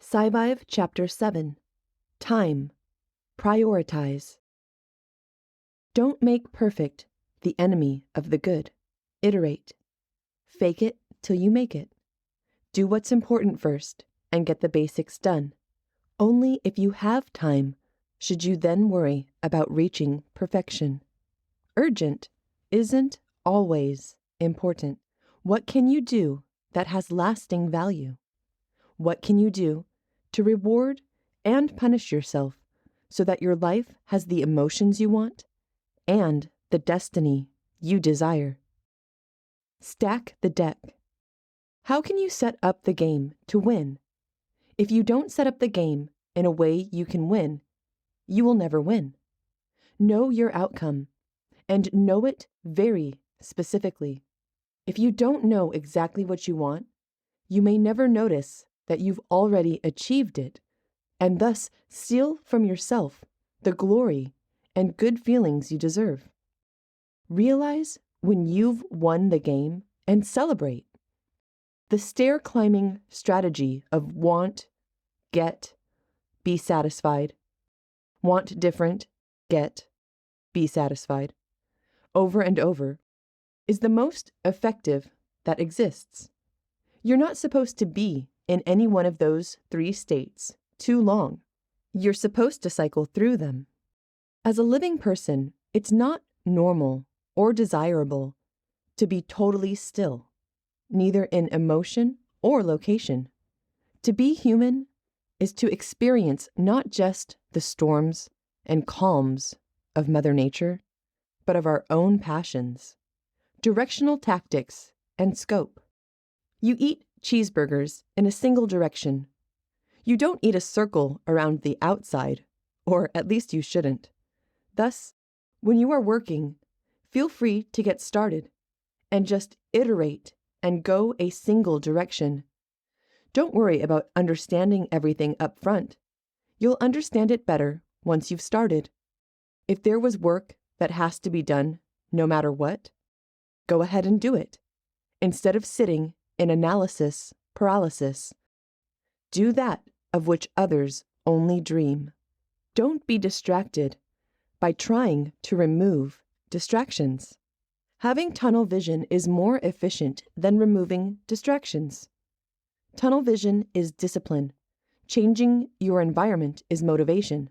SciVive Ch.7 Time. Prioritize. Don't make perfect the enemy of the good. Iterate. Fake it till you make it. Do what's important first and get the basics done. Only if you have time should you then worry about reaching perfection. Urgent isn't always important. What can you do that has lasting value? What can you do to reward and punish yourself so that your life has the emotions you want and the destiny you desire? Stack the deck. How can you set up the game to win? If you don't set up the game in a way you can win, you will never win. Know your outcome and know it very specifically. If you don't know exactly what you want, you may never notice that you've already achieved it, and thus steal from yourself the glory and good feelings you deserve. Realize when you've won the game and celebrate. The stair-climbing strategy of want, get, be satisfied, want different, get, be satisfied, over and over, is the most effective that exists. You're not supposed to be in any one of those three states too long. You're supposed to cycle through them. As a living person, it's not normal or desirable to be totally still, neither in emotion or location. To be human is to experience not just the storms and calms of Mother Nature, but of our own passions, directional tactics, and scope. You eat cheeseburgers in a single direction. You don't eat a circle around the outside, or at least you shouldn't. Thus, when you are working, feel free to get started and just iterate and go a single direction. Don't worry about understanding everything up front. You'll understand it better once you've started. If there was work that has to be done no matter what, go ahead and do it, instead of sitting in analysis paralysis. Do that of which others only dream. Don't be distracted by trying to remove distractions. Having tunnel vision is more efficient than removing distractions. Tunnel vision is discipline. Changing your environment is motivation.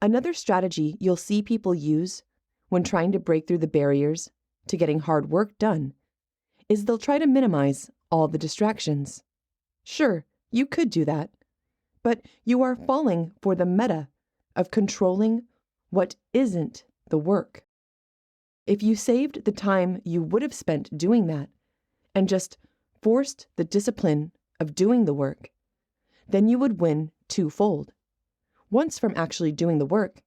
Another strategy you'll see people use when trying to break through the barriers to getting hard work done is they'll try to minimize all the distractions. Sure, you could do that, but you are falling for the meta of controlling what isn't the work. If you saved the time you would have spent doing that and just forced the discipline of doing the work, then you would win twofold. Once from actually doing the work,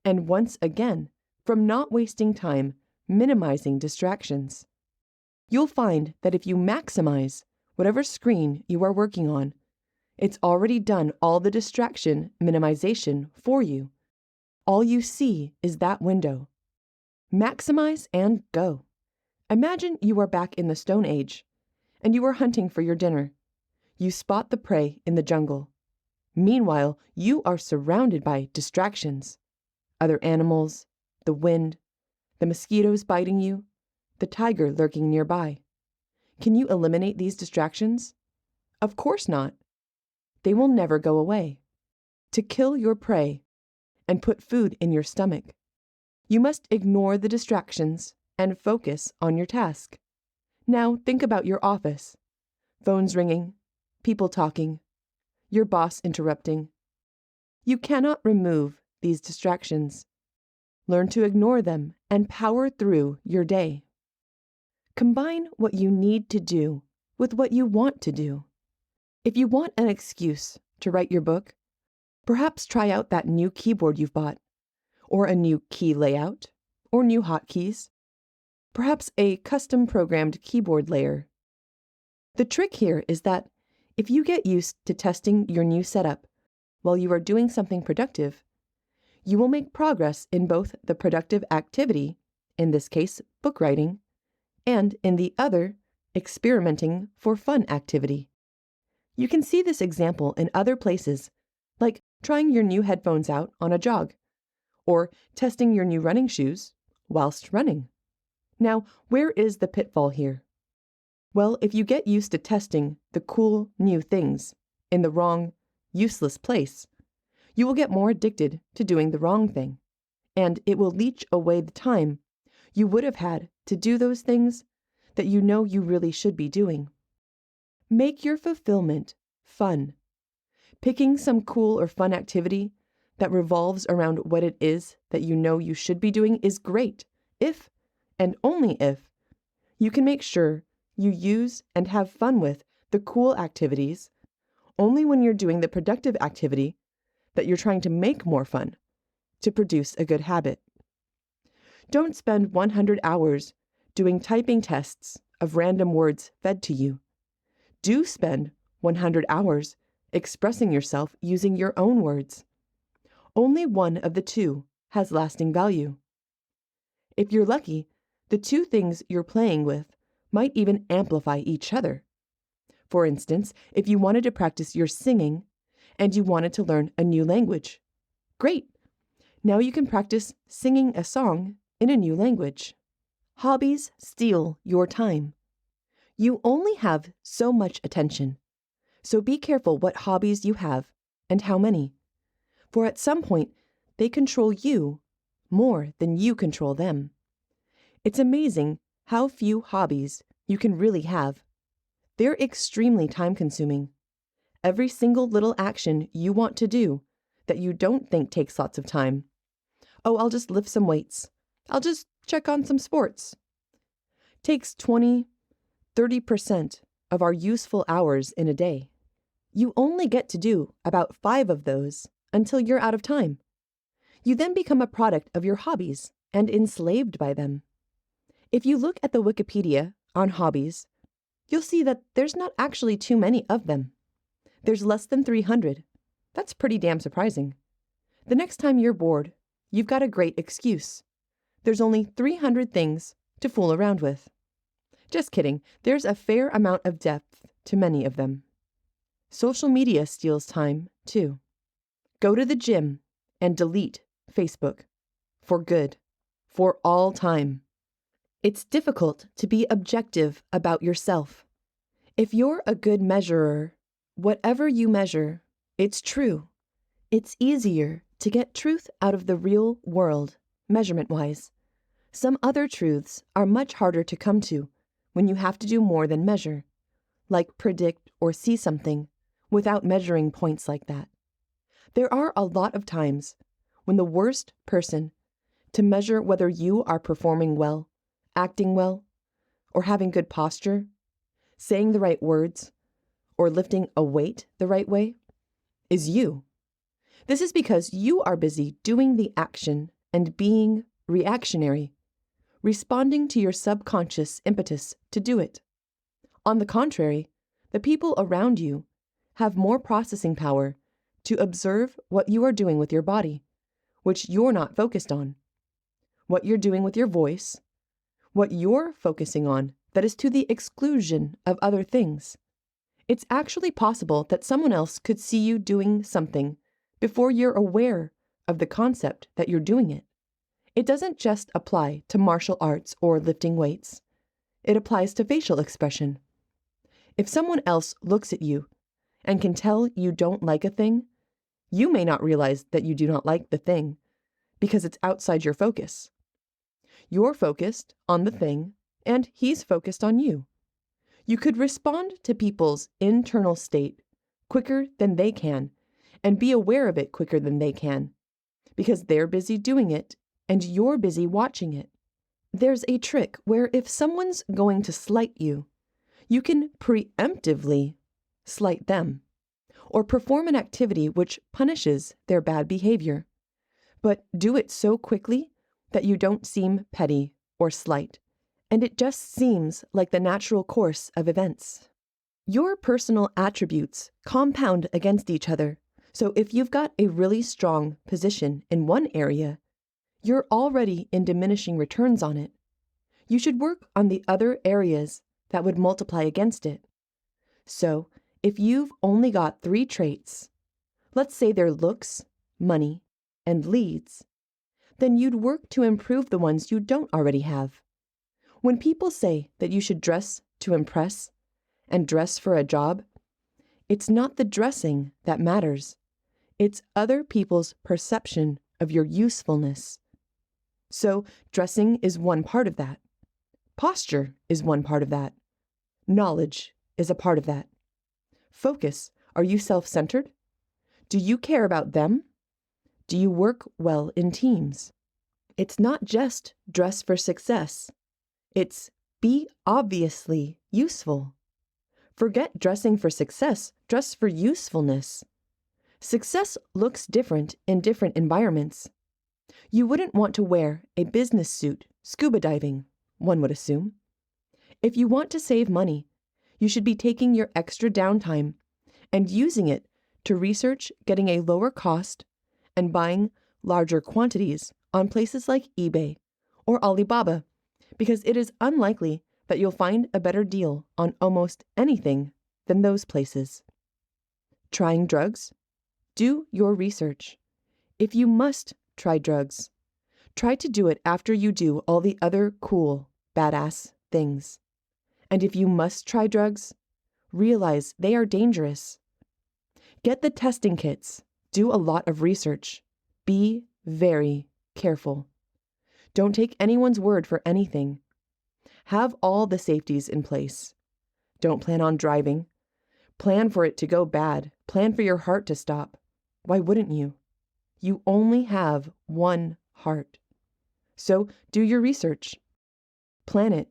and once again from not wasting time minimizing distractions. You'll find that if you maximize whatever screen you are working on, it's already done all the distraction minimization for you. All you see is that window. Maximize and go. Imagine you are back in the Stone Age, and you are hunting for your dinner. You spot the prey in the jungle. Meanwhile, you are surrounded by distractions. Other animals, the wind, the mosquitoes biting you, the tiger lurking nearby. Can you eliminate these distractions? Of course not. They will never go away. To kill your prey and put food in your stomach, you must ignore the distractions and focus on your task. Now think about your office. Phones ringing, people talking, your boss interrupting. You cannot remove these distractions. Learn to ignore them and power through your day. Combine what you need to do with what you want to do. If you want an excuse to write your book, perhaps try out that new keyboard you've bought, or a new key layout, or new hotkeys, perhaps a custom-programmed keyboard layer. The trick here is that if you get used to testing your new setup while you are doing something productive, you will make progress in both the productive activity, in this case, book writing, and in the other, experimenting for fun activity. You can see this example in other places, like trying your new headphones out on a jog, or testing your new running shoes whilst running. Now, where is the pitfall here? Well, if you get used to testing the cool new things in the wrong, useless place, you will get more addicted to doing the wrong thing, and it will leech away the time you would have had to do those things that you know you really should be doing. Make your fulfillment fun. Picking some cool or fun activity that revolves around what it is that you know you should be doing is great if, and only if, you can make sure you use and have fun with the cool activities only when you're doing the productive activity that you're trying to make more fun to produce a good habit. Don't spend 100 hours doing typing tests of random words fed to you. Do spend 100 hours expressing yourself using your own words. Only one of the two has lasting value. If you're lucky, the two things you're playing with might even amplify each other. For instance, if you wanted to practice your singing and you wanted to learn a new language, great! Now you can practice singing a song in a new language. Hobbies steal your time. You only have so much attention, so be careful what hobbies you have and how many, for at some point they control you more than you control them. It's amazing how few hobbies you can really have. They're extremely time-consuming. Every single little action you want to do that you don't think takes lots of time. Oh, I'll just lift some weights. I'll just check on some sports. Takes 20-30% of our useful hours in a day. You only get to do about 5 of those until you're out of time. You then become a product of your hobbies and enslaved by them. If you look at the Wikipedia on hobbies, you'll see that there's not actually too many of them. There's less than 300. That's pretty damn surprising. The next time you're bored, you've got a great excuse. There's only 300 things to fool around with. Just kidding, there's a fair amount of depth to many of them. Social media steals time, too. Go to the gym and delete Facebook. For good. For all time. It's difficult to be objective about yourself. If you're a good measurer, whatever you measure, it's true. It's easier to get truth out of the real world, measurement-wise. Some other truths are much harder to come to when you have to do more than measure, like predict or see something without measuring points like that. There are a lot of times when the worst person to measure whether you are performing well, acting well, or having good posture, saying the right words, or lifting a weight the right way, is you. This is because you are busy doing the action and being reactionary, responding to your subconscious impetus to do it. On the contrary, the people around you have more processing power to observe what you are doing with your body, which you're not focused on, what you're doing with your voice, what you're focusing on that is to the exclusion of other things. It's actually possible that someone else could see you doing something before you're aware of the concept that you're doing it. It doesn't just apply to martial arts or lifting weights. It applies to facial expression. If someone else looks at you and can tell you don't like a thing, you may not realize that you do not like the thing because it's outside your focus. You're focused on the thing, and he's focused on you. You could respond to people's internal state quicker than they can, and be aware of it quicker than they can, because they're busy doing it, and you're busy watching it. There's a trick where if someone's going to slight you, you can preemptively slight them, or perform an activity which punishes their bad behavior, but do it so quickly that you don't seem petty or slight, and it just seems like the natural course of events. Your personal attributes compound against each other, so if you've got a really strong position in one area, you're already in diminishing returns on it. You should work on the other areas that would multiply against it. So, if you've only got 3 traits, let's say they're looks, money, and leads, then you'd work to improve the ones you don't already have. When people say that you should dress to impress and dress for a job, it's not the dressing that matters. It's other people's perception of your usefulness. So dressing is one part of that. Posture is one part of that. Knowledge is a part of that. Focus. Are you self-centered? Do you care about them? Do you work well in teams? It's not just dress for success. It's be obviously useful. Forget dressing for success, dress for usefulness. Success looks different in different environments. You wouldn't want to wear a business suit scuba diving, one would assume. If you want to save money, you should be taking your extra downtime and using it to research getting a lower cost and buying larger quantities on places like eBay or Alibaba, because it is unlikely that you'll find a better deal on almost anything than those places. Trying drugs? Do your research. If you must try drugs, try to do it after you do all the other cool, badass things. And if you must try drugs, realize they are dangerous. Get the testing kits. Do a lot of research. Be very careful. Don't take anyone's word for anything. Have all the safeties in place. Don't plan on driving. Plan for it to go bad. Plan for your heart to stop. Why wouldn't you? You only have one heart. So do your research. Plan it.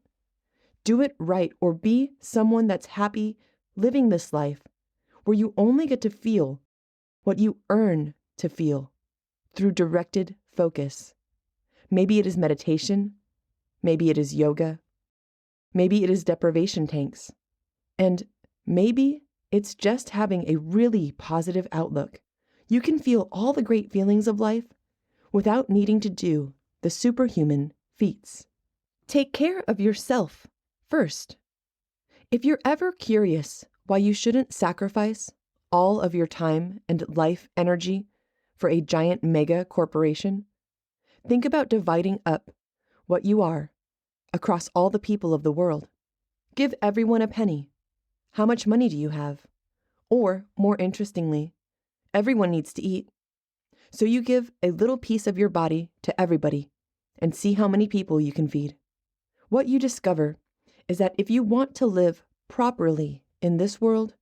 Do it right, or be someone that's happy living this life where you only get to feel what you earn to feel through directed focus. Maybe it is meditation. Maybe it is yoga. Maybe it is deprivation tanks. And maybe it's just having a really positive outlook. You can feel all the great feelings of life without needing to do the superhuman feats. Take care of yourself first. If you're ever curious why you shouldn't sacrifice all of your time and life energy for a giant mega corporation, think about dividing up what you are across all the people of the world. Give everyone a penny. How much money do you have? Or, more interestingly, everyone needs to eat. So you give a little piece of your body to everybody and see how many people you can feed. What you discover is that if you want to live properly in this world,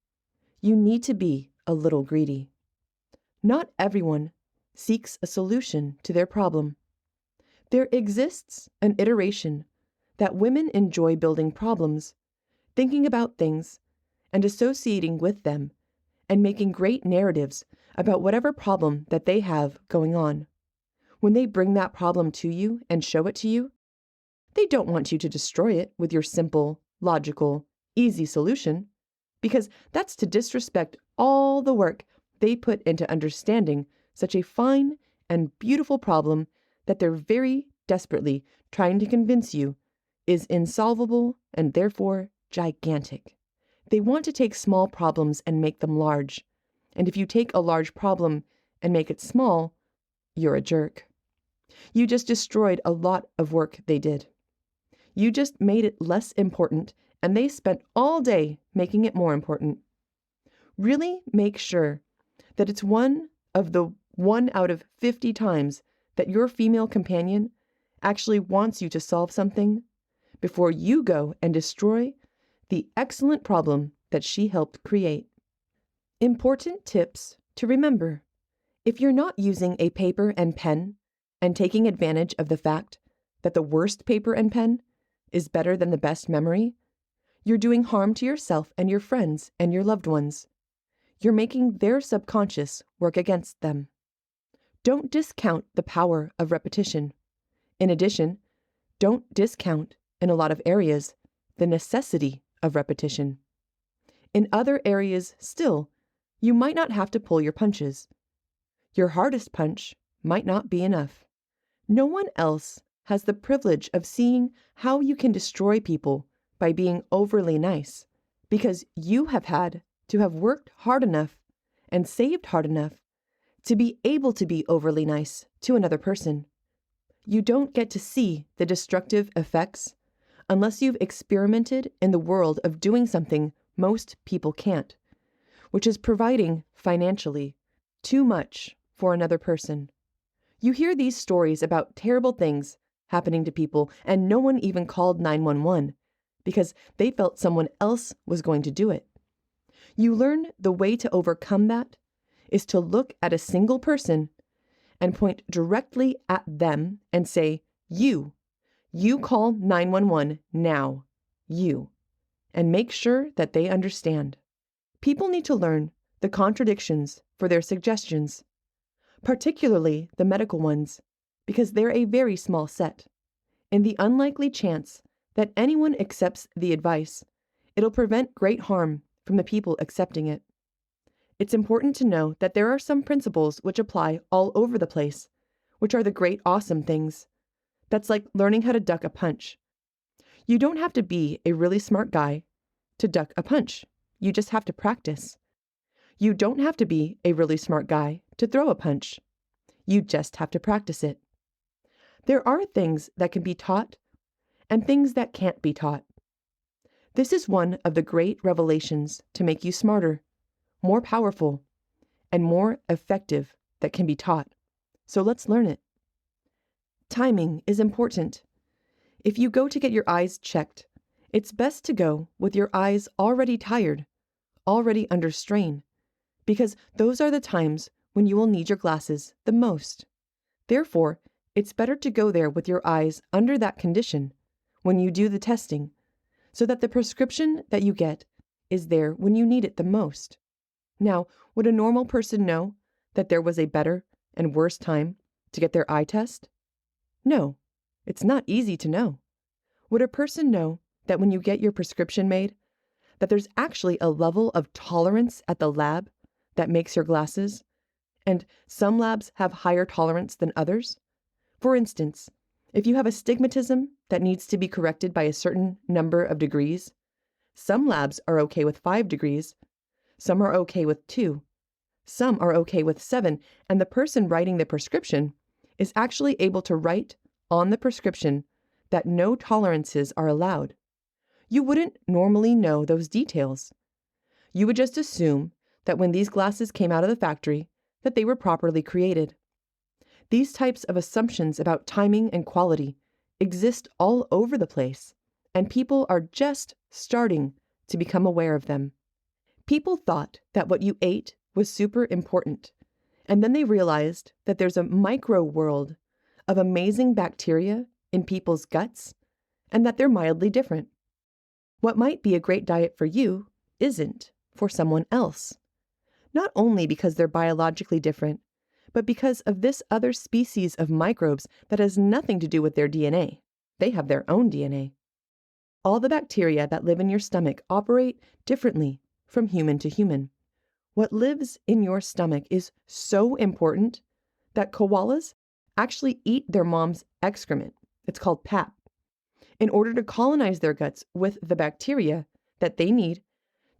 you need to be a little greedy. Not everyone seeks a solution to their problem. There exists an iteration that women enjoy building problems, thinking about things, and associating with them, and making great narratives about whatever problem that they have going on. When they bring that problem to you and show it to you, they don't want you to destroy it with your simple, logical, easy solution, because that's to disrespect all the work they put into understanding such a fine and beautiful problem that they're very desperately trying to convince you is insolvable and therefore gigantic. They want to take small problems and make them large. And if you take a large problem and make it small, you're a jerk. You just destroyed a lot of work they did. You just made it less important, and they spent all day making it more important. Really make sure that it's one out of 50 times that your female companion actually wants you to solve something before you go and destroy the excellent problem that she helped create. Important tips to remember. If you're not using a paper and pen and taking advantage of the fact that the worst paper and pen is better than the best memory, you're doing harm to yourself and your friends and your loved ones. You're making their subconscious work against them. Don't discount the power of repetition. In addition, don't discount, in a lot of areas, the necessity of repetition. In other areas still, you might not have to pull your punches. Your hardest punch might not be enough. No one else has the privilege of seeing how you can destroy people by being overly nice, because you have had to have worked hard enough and saved hard enough to be able to be overly nice to another person. You don't get to see the destructive effects unless you've experimented in the world of doing something most people can't, which is providing financially too much for another person. You hear these stories about terrible things happening to people, and no one even called 911 because they felt someone else was going to do it. You learn the way to overcome that is to look at a single person and point directly at them and say, you call 911 now, and make sure that they understand. People need to learn the contradictions for their suggestions, particularly the medical ones, because they're a very small set. In the unlikely chance that anyone accepts the advice, it'll prevent great harm from the people accepting it. It's important to know that there are some principles which apply all over the place, which are the great awesome things. That's like learning how to duck a punch. You don't have to be a really smart guy to duck a punch. You just have to practice. You don't have to be a really smart guy to throw a punch. You just have to practice it. There are things that can be taught and things that can't be taught. This is one of the great revelations to make you smarter, more powerful, and more effective that can be taught. So let's learn it. Timing is important. If you go to get your eyes checked, it's best to go with your eyes already tired, already under strain, because those are the times when you will need your glasses the most. Therefore, it's better to go there with your eyes under that condition when you do the testing, so that the prescription that you get is there when you need it the most. Now, would a normal person know that there was a better and worse time to get their eye test? No, it's not easy to know. Would a person know that when you get your prescription made, that there's actually a level of tolerance at the lab that makes your glasses, and some labs have higher tolerance than others? For instance, if you have astigmatism that needs to be corrected by a certain number of degrees, some labs are okay with 5 degrees, some are okay with 2, some are okay with 7, and the person writing the prescription is actually able to write on the prescription that no tolerances are allowed. You wouldn't normally know those details. You would just assume that when these glasses came out of the factory, that they were properly created. These types of assumptions about timing and quality exist all over the place, and people are just starting to become aware of them. People thought that what you ate was super important, and then they realized that there's a micro world of amazing bacteria in people's guts, and that they're mildly different. What might be a great diet for you isn't for someone else, not only because they're biologically different, but because of this other species of microbes that has nothing to do with their DNA. They have their own DNA. All the bacteria that live in your stomach operate differently from human to human. What lives in your stomach is so important that koalas actually eat their mom's excrement. It's called pap, in order to colonize their guts with the bacteria that they need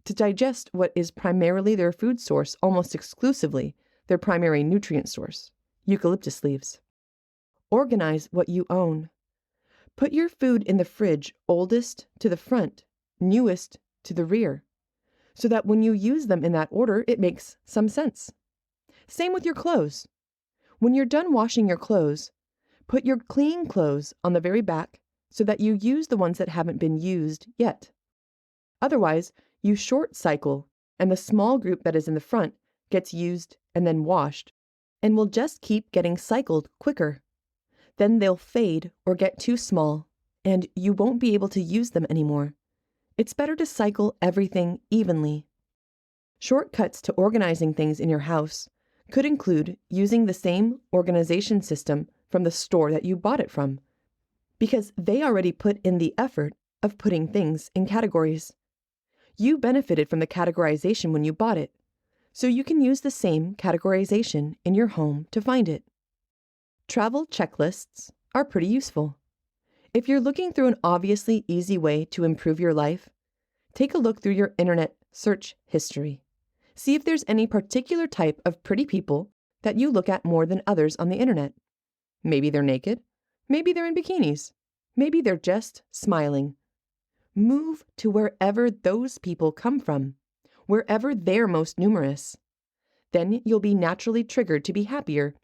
to digest what is primarily their food source, almost exclusively their primary nutrient source, eucalyptus leaves. Organize what you own. Put your food in the fridge oldest to the front, newest to the rear, so that when you use them in that order, it makes some sense. Same with your clothes. When you're done washing your clothes, put your clean clothes on the very back so that you use the ones that haven't been used yet. Otherwise, you short cycle, and the small group that is in the front gets used and then washed, and will just keep getting cycled quicker. Then they'll fade or get too small, and you won't be able to use them anymore. It's better to cycle everything evenly. Shortcuts to organizing things in your house could include using the same organization system from the store that you bought it from, because they already put in the effort of putting things in categories. You benefited from the categorization when you bought it, so you can use the same categorization in your home to find it. Travel checklists are pretty useful. If you're looking through an obviously easy way to improve your life, take a look through your internet search history. See if there's any particular type of pretty people that you look at more than others on the internet. Maybe they're naked. Maybe they're in bikinis. Maybe they're just smiling. Move to wherever those people come from, wherever they're most numerous. Then you'll be naturally triggered to be happier,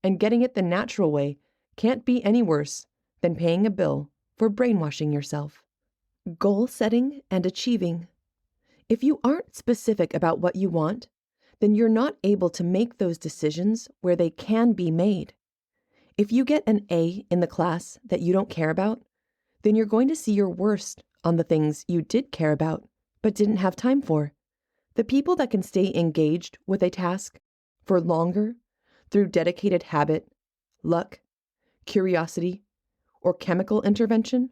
and getting it the natural way can't be any worse than paying a bill for brainwashing yourself. Goal setting and achieving. If you aren't specific about what you want, then you're not able to make those decisions where they can be made. If you get an A in the class that you don't care about, then you're going to see your worst on the things you did care about but didn't have time for. The people that can stay engaged with a task for longer through dedicated habit, luck, curiosity, or chemical intervention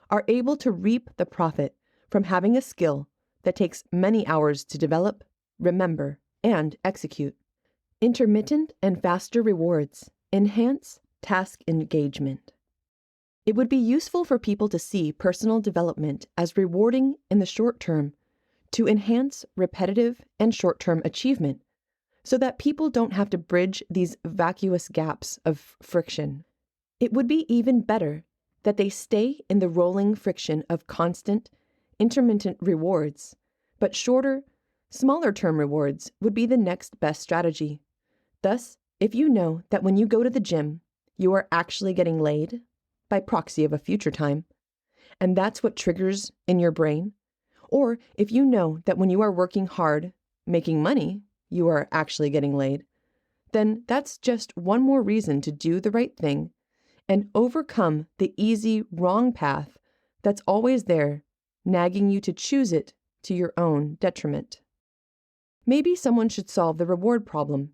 are able to reap the profit from having a skill that takes many hours to develop, remember, and execute. Intermittent and faster rewards enhance task engagement. It would be useful for people to see personal development as rewarding in the short term to enhance repetitive and short-term achievement so that people don't have to bridge these vacuous gaps of friction. It would be even better that they stay in the rolling friction of constant, intermittent rewards, but shorter, smaller-term rewards would be the next best strategy. Thus, if you know that when you go to the gym, you are actually getting laid, by proxy of a future time, and that's what triggers in your brain, or if you know that when you are working hard, making money, you are actually getting laid, then that's just one more reason to do the right thing and overcome the easy, wrong path that's always there, nagging you to choose it to your own detriment. Maybe someone should solve the reward problem.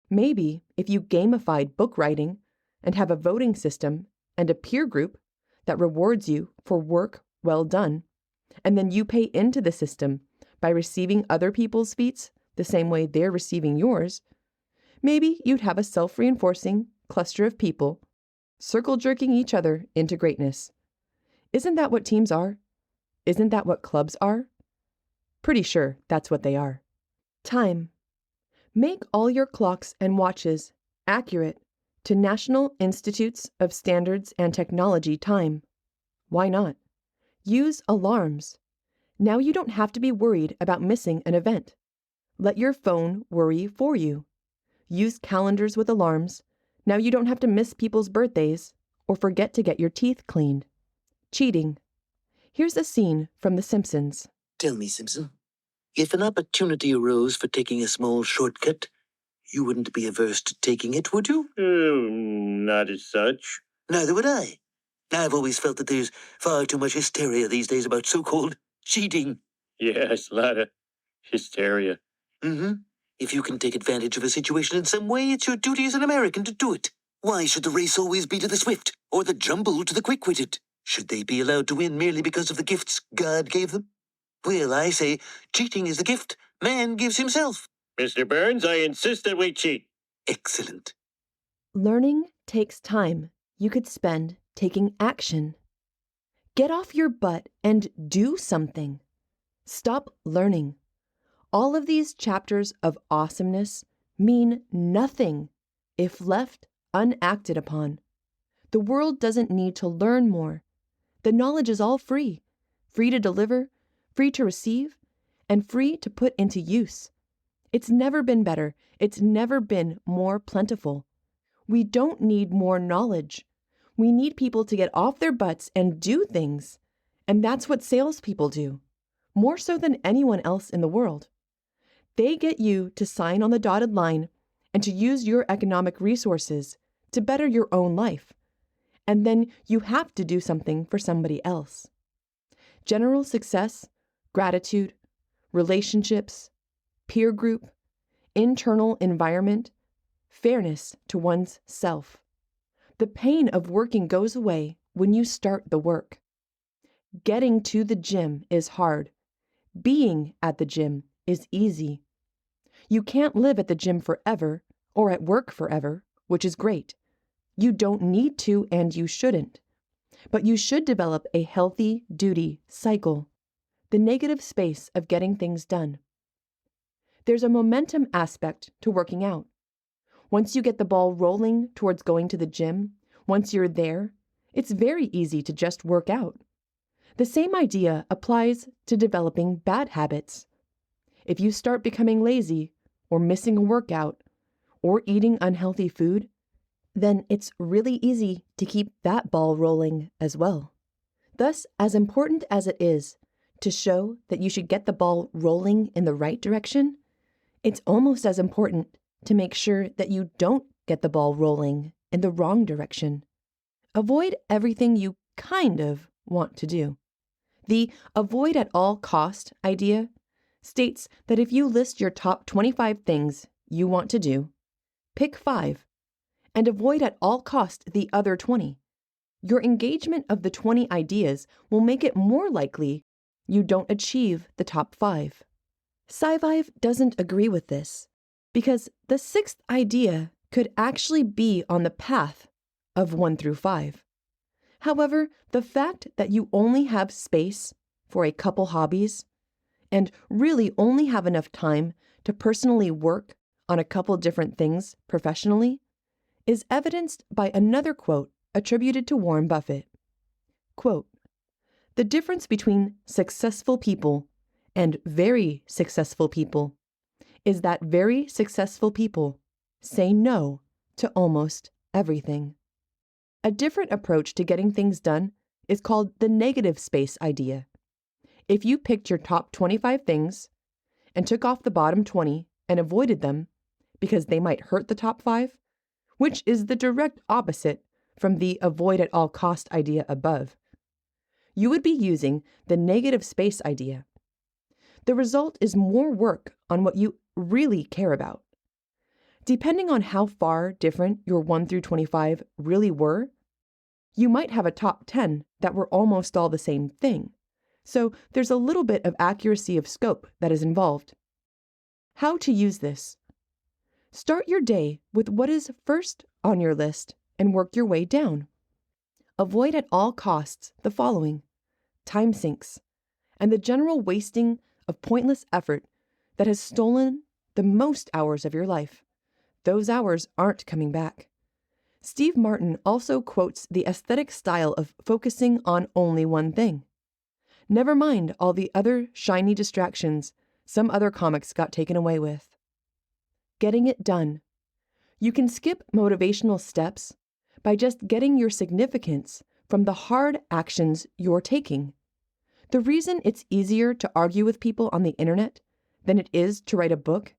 Maybe if you gamified book writing and have a voting system and a peer group that rewards you for work well done, and then you pay into the system by receiving other people's feats the same way they're receiving yours, maybe you'd have a self-reinforcing cluster of people circle-jerking each other into greatness. Isn't that what teams are? Isn't that what clubs are? Pretty sure that's what they are. Time. Make all your clocks and watches accurate to National Institutes of Standards and Technology time. Why not? Use alarms. Now you don't have to be worried about missing an event. Let your phone worry for you. Use calendars with alarms. Now you don't have to miss people's birthdays or forget to get your teeth cleaned. Cheating. Here's a scene from The Simpsons. Tell me, Simpson, if an opportunity arose for taking a small shortcut, you wouldn't be averse to taking it, would you? Not as such. Neither would I. I've always felt that there's far too much hysteria these days about so-called cheating. Yes, a lot of hysteria. If you can take advantage of a situation in some way, it's your duty as an American to do it. Why should the race always be to the swift, or the jumble to the quick-witted? Should they be allowed to win merely because of the gifts God gave them? Well, I say, cheating is the gift man gives himself. Mr. Burns, I insist that we cheat. Excellent. Learning takes time you could spend taking action. Get off your butt and do something. Stop learning. All of these chapters of awesomeness mean nothing if left unacted upon. The world doesn't need to learn more. The knowledge is all free, free to deliver, free to receive, and free to put into use. It's never been better. It's never been more plentiful. We don't need more knowledge. We need people to get off their butts and do things. And that's what salespeople do, more so than anyone else in the world. They get you to sign on the dotted line and to use your economic resources to better your own life. And then you have to do something for somebody else. General success, gratitude, relationships, peer group, internal environment, fairness to one's self. The pain of working goes away when you start the work. Getting to the gym is hard. Being at the gym is easy. You can't live at the gym forever or at work forever, which is great. You don't need to and you shouldn't. But you should develop a healthy duty cycle, the negative space of getting things done. There's a momentum aspect to working out. Once you get the ball rolling towards going to the gym, once you're there, it's very easy to just work out. The same idea applies to developing bad habits. If you start becoming lazy, or missing a workout, or eating unhealthy food, then it's really easy to keep that ball rolling as well. Thus, as important as it is to show that you should get the ball rolling in the right direction, it's almost as important to make sure that you don't get the ball rolling in the wrong direction. Avoid everything you kind of want to do. The avoid at all cost idea states that if you list your top 25 things you want to do, pick 5, and avoid at all cost the other 20. Your engagement of the 20 ideas will make it more likely you don't achieve the top 5. SciVive doesn't agree with this because the 6th idea could actually be on the path of 1 through 5. However, the fact that you only have space for a couple hobbies and really only have enough time to personally work on a couple different things professionally is evidenced by another quote attributed to Warren Buffett. Quote, "The difference between successful people and very successful people is that very successful people say no to almost everything." A different approach to getting things done is called the negative space idea. If you picked your top 25 things and took off the bottom 20 and avoided them because they might hurt the top 5, which is the direct opposite from the avoid at all cost idea above, you would be using the negative space idea. The result is more work on what you really care about. Depending on how far different your 1 through 25 really were, you might have a top 10 that were almost all the same thing. So there's a little bit of accuracy of scope that is involved. How to use this? Start your day with what is first on your list and work your way down. Avoid at all costs the following: time sinks, and the general wasting of pointless effort that has stolen the most hours of your life. Those hours aren't coming back. Steve Martin also quotes the aesthetic style of focusing on only one thing. Never mind all the other shiny distractions some other comics got taken away with. Getting it done. You can skip motivational steps by just getting your significance from the hard actions you're taking. The reason it's easier to argue with people on the internet than it is to write a book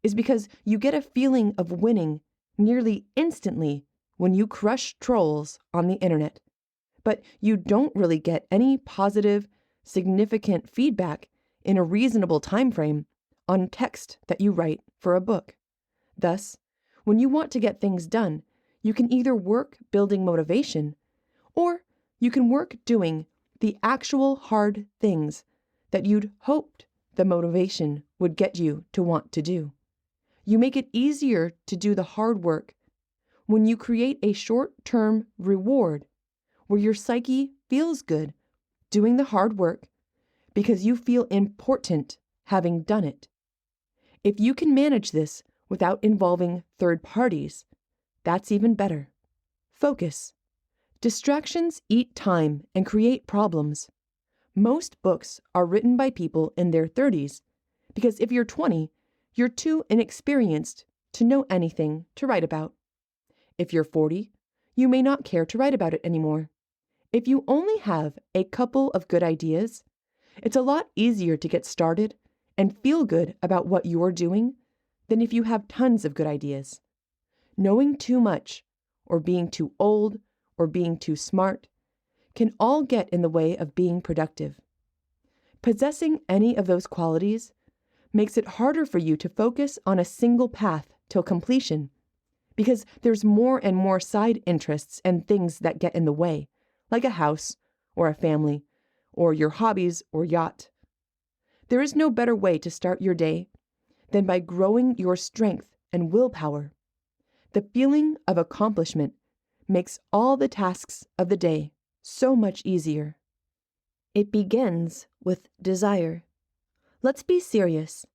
is because you get a feeling of winning nearly instantly when you crush trolls on the internet, but you don't really get any positive, significant feedback in a reasonable time frame on text that you write for a book. Thus, when you want to get things done, you can either work building motivation, or you can work doing the actual hard things that you'd hoped the motivation would get you to want to do. You make it easier to do the hard work when you create a short-term reward where your psyche feels good doing the hard work because you feel important having done it. If you can manage this without involving third parties, that's even better. Focus. Distractions eat time and create problems. Most books are written by people in their 30s because if you're 20, you're too inexperienced to know anything to write about. If you're 40, you may not care to write about it anymore. If you only have a couple of good ideas, it's a lot easier to get started and feel good about what you're doing than if you have tons of good ideas. Knowing too much, or being too old, or being too smart, can all get in the way of being productive. Possessing any of those qualities makes it harder for you to focus on a single path till completion, because there's more and more side interests and things that get in the way, like a house, or a family, or your hobbies or yacht. There is no better way to start your day than by growing your strength and willpower. The feeling of accomplishment makes all the tasks of the day so much easier. It begins with desire. Let's be serious.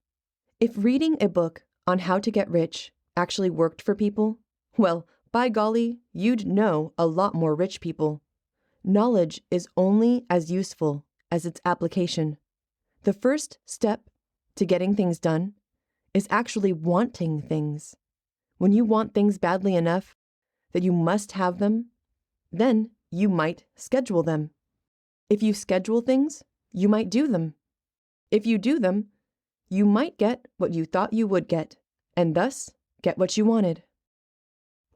If reading a book on how to get rich actually worked for people, well, by golly, you'd know a lot more rich people. Knowledge is only as useful as its application. The first step to getting things done is actually wanting things. When you want things badly enough that you must have them, then you might schedule them. If you schedule things, you might do them. If you do them, you might get what you thought you would get, and thus get what you wanted.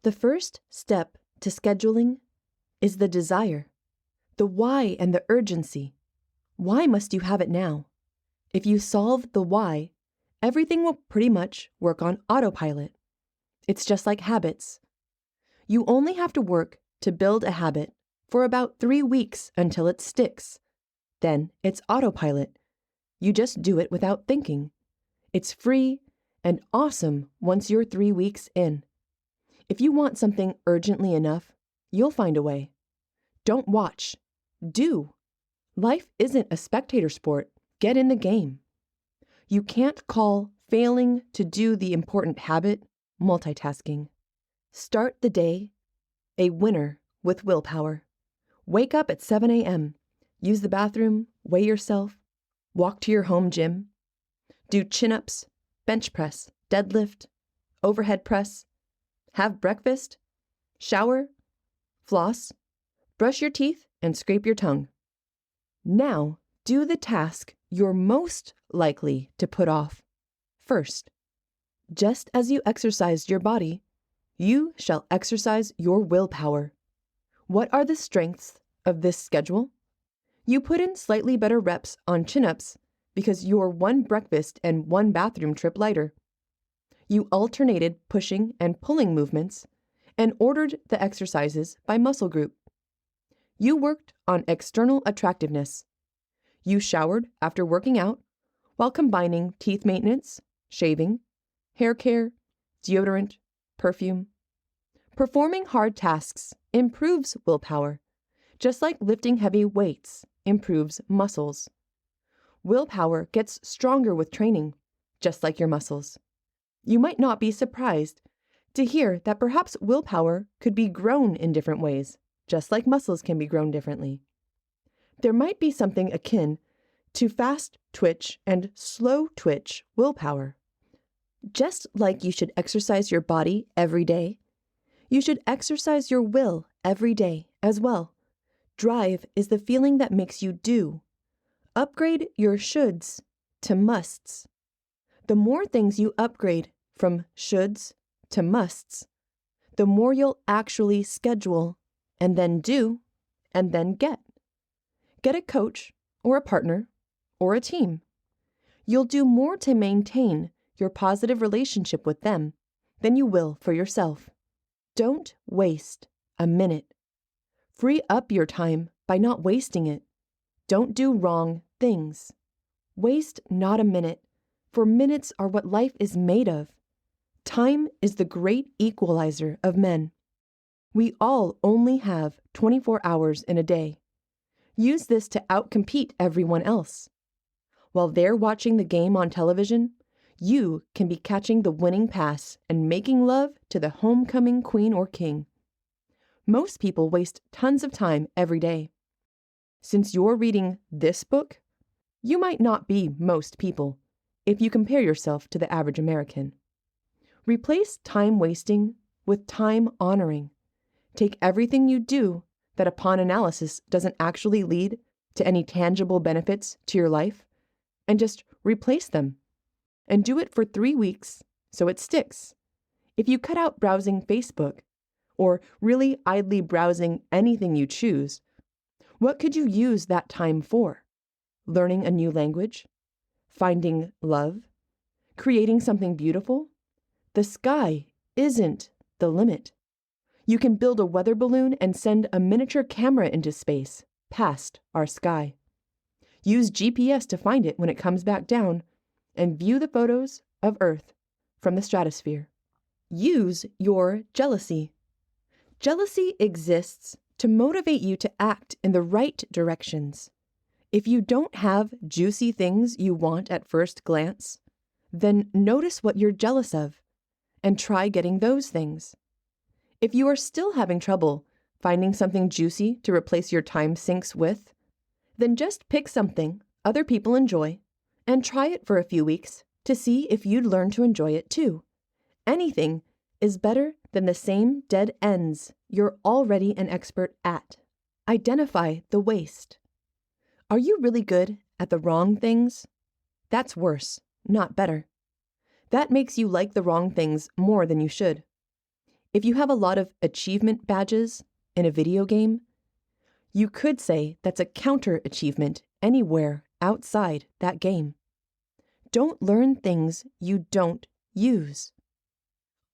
The first step to scheduling is the desire, the why and the urgency. Why must you have it now? If you solve the why, everything will pretty much work on autopilot. It's just like habits. You only have to work to build a habit for about 3 weeks until it sticks. Then it's autopilot. You just do it without thinking. It's free and awesome once you're 3 weeks in. If you want something urgently enough, you'll find a way. Don't watch. Do. Life isn't a spectator sport. Get in the game. You can't call failing to do the important habit multitasking. Start the day a winner with willpower. Wake up at 7 a.m. Use the bathroom, weigh yourself, walk to your home gym. Do chin-ups, bench press, deadlift, overhead press. Have breakfast, shower, floss, brush your teeth, and scrape your tongue. Now, do the task you're most likely to put off first. Just as you exercised your body, you shall exercise your willpower. What are the strengths of this schedule? You put in slightly better reps on chin-ups because you're 1 breakfast and 1 bathroom trip lighter. You alternated pushing and pulling movements and ordered the exercises by muscle group. You worked on external attractiveness. You showered after working out while combining teeth maintenance, shaving, hair care, deodorant, perfume. Performing hard tasks improves willpower, just like lifting heavy weights improves muscles. Willpower gets stronger with training, just like your muscles. You might not be surprised to hear that perhaps willpower could be grown in different ways, just like muscles can be grown differently. There might be something akin to fast twitch and slow twitch willpower. Just like you should exercise your body every day, you should exercise your will every day as well. Drive is the feeling that makes you do. Upgrade your shoulds to musts. The more things you upgrade from shoulds to musts, the more you'll actually schedule and then do and then get. Get a coach or a partner or a team. You'll do more to maintain your positive relationship with them than you will for yourself. Don't waste a minute. Free up your time by not wasting it. Don't do wrong things. Waste not a minute, for minutes are what life is made of. Time is the great equalizer of men. We all only have 24 hours in a day. Use this to outcompete everyone else. While they're watching the game on television, you can be catching the winning pass and making love to the homecoming queen or king. Most people waste tons of time every day. Since you're reading this book, you might not be most people if you compare yourself to the average American. Replace time wasting with time honoring. Take everything you do that upon analysis doesn't actually lead to any tangible benefits to your life and just replace them. And do it for 3 weeks so it sticks. If you cut out browsing Facebook or really idly browsing anything you choose, what could you use that time for? Learning a new language? Finding love? Creating something beautiful? The sky isn't the limit. You can build a weather balloon and send a miniature camera into space, past our sky. Use GPS to find it when it comes back down, and view the photos of Earth from the stratosphere. Use your jealousy. Jealousy exists to motivate you to act in the right directions. If you don't have juicy things you want at first glance, Then notice what you're jealous of and try getting those things. If you are still having trouble finding something juicy to replace your time sinks with, then just pick something other people enjoy and try it for a few weeks to see if you'd learn to enjoy it too. Anything is better than the same dead ends you're already an expert at. Identify the waste. Are you really good at the wrong things? That's worse, not better. That makes you like the wrong things more than you should. If you have a lot of achievement badges in a video game, you could say that's a counter-achievement anywhere outside that game. Don't learn things you don't use.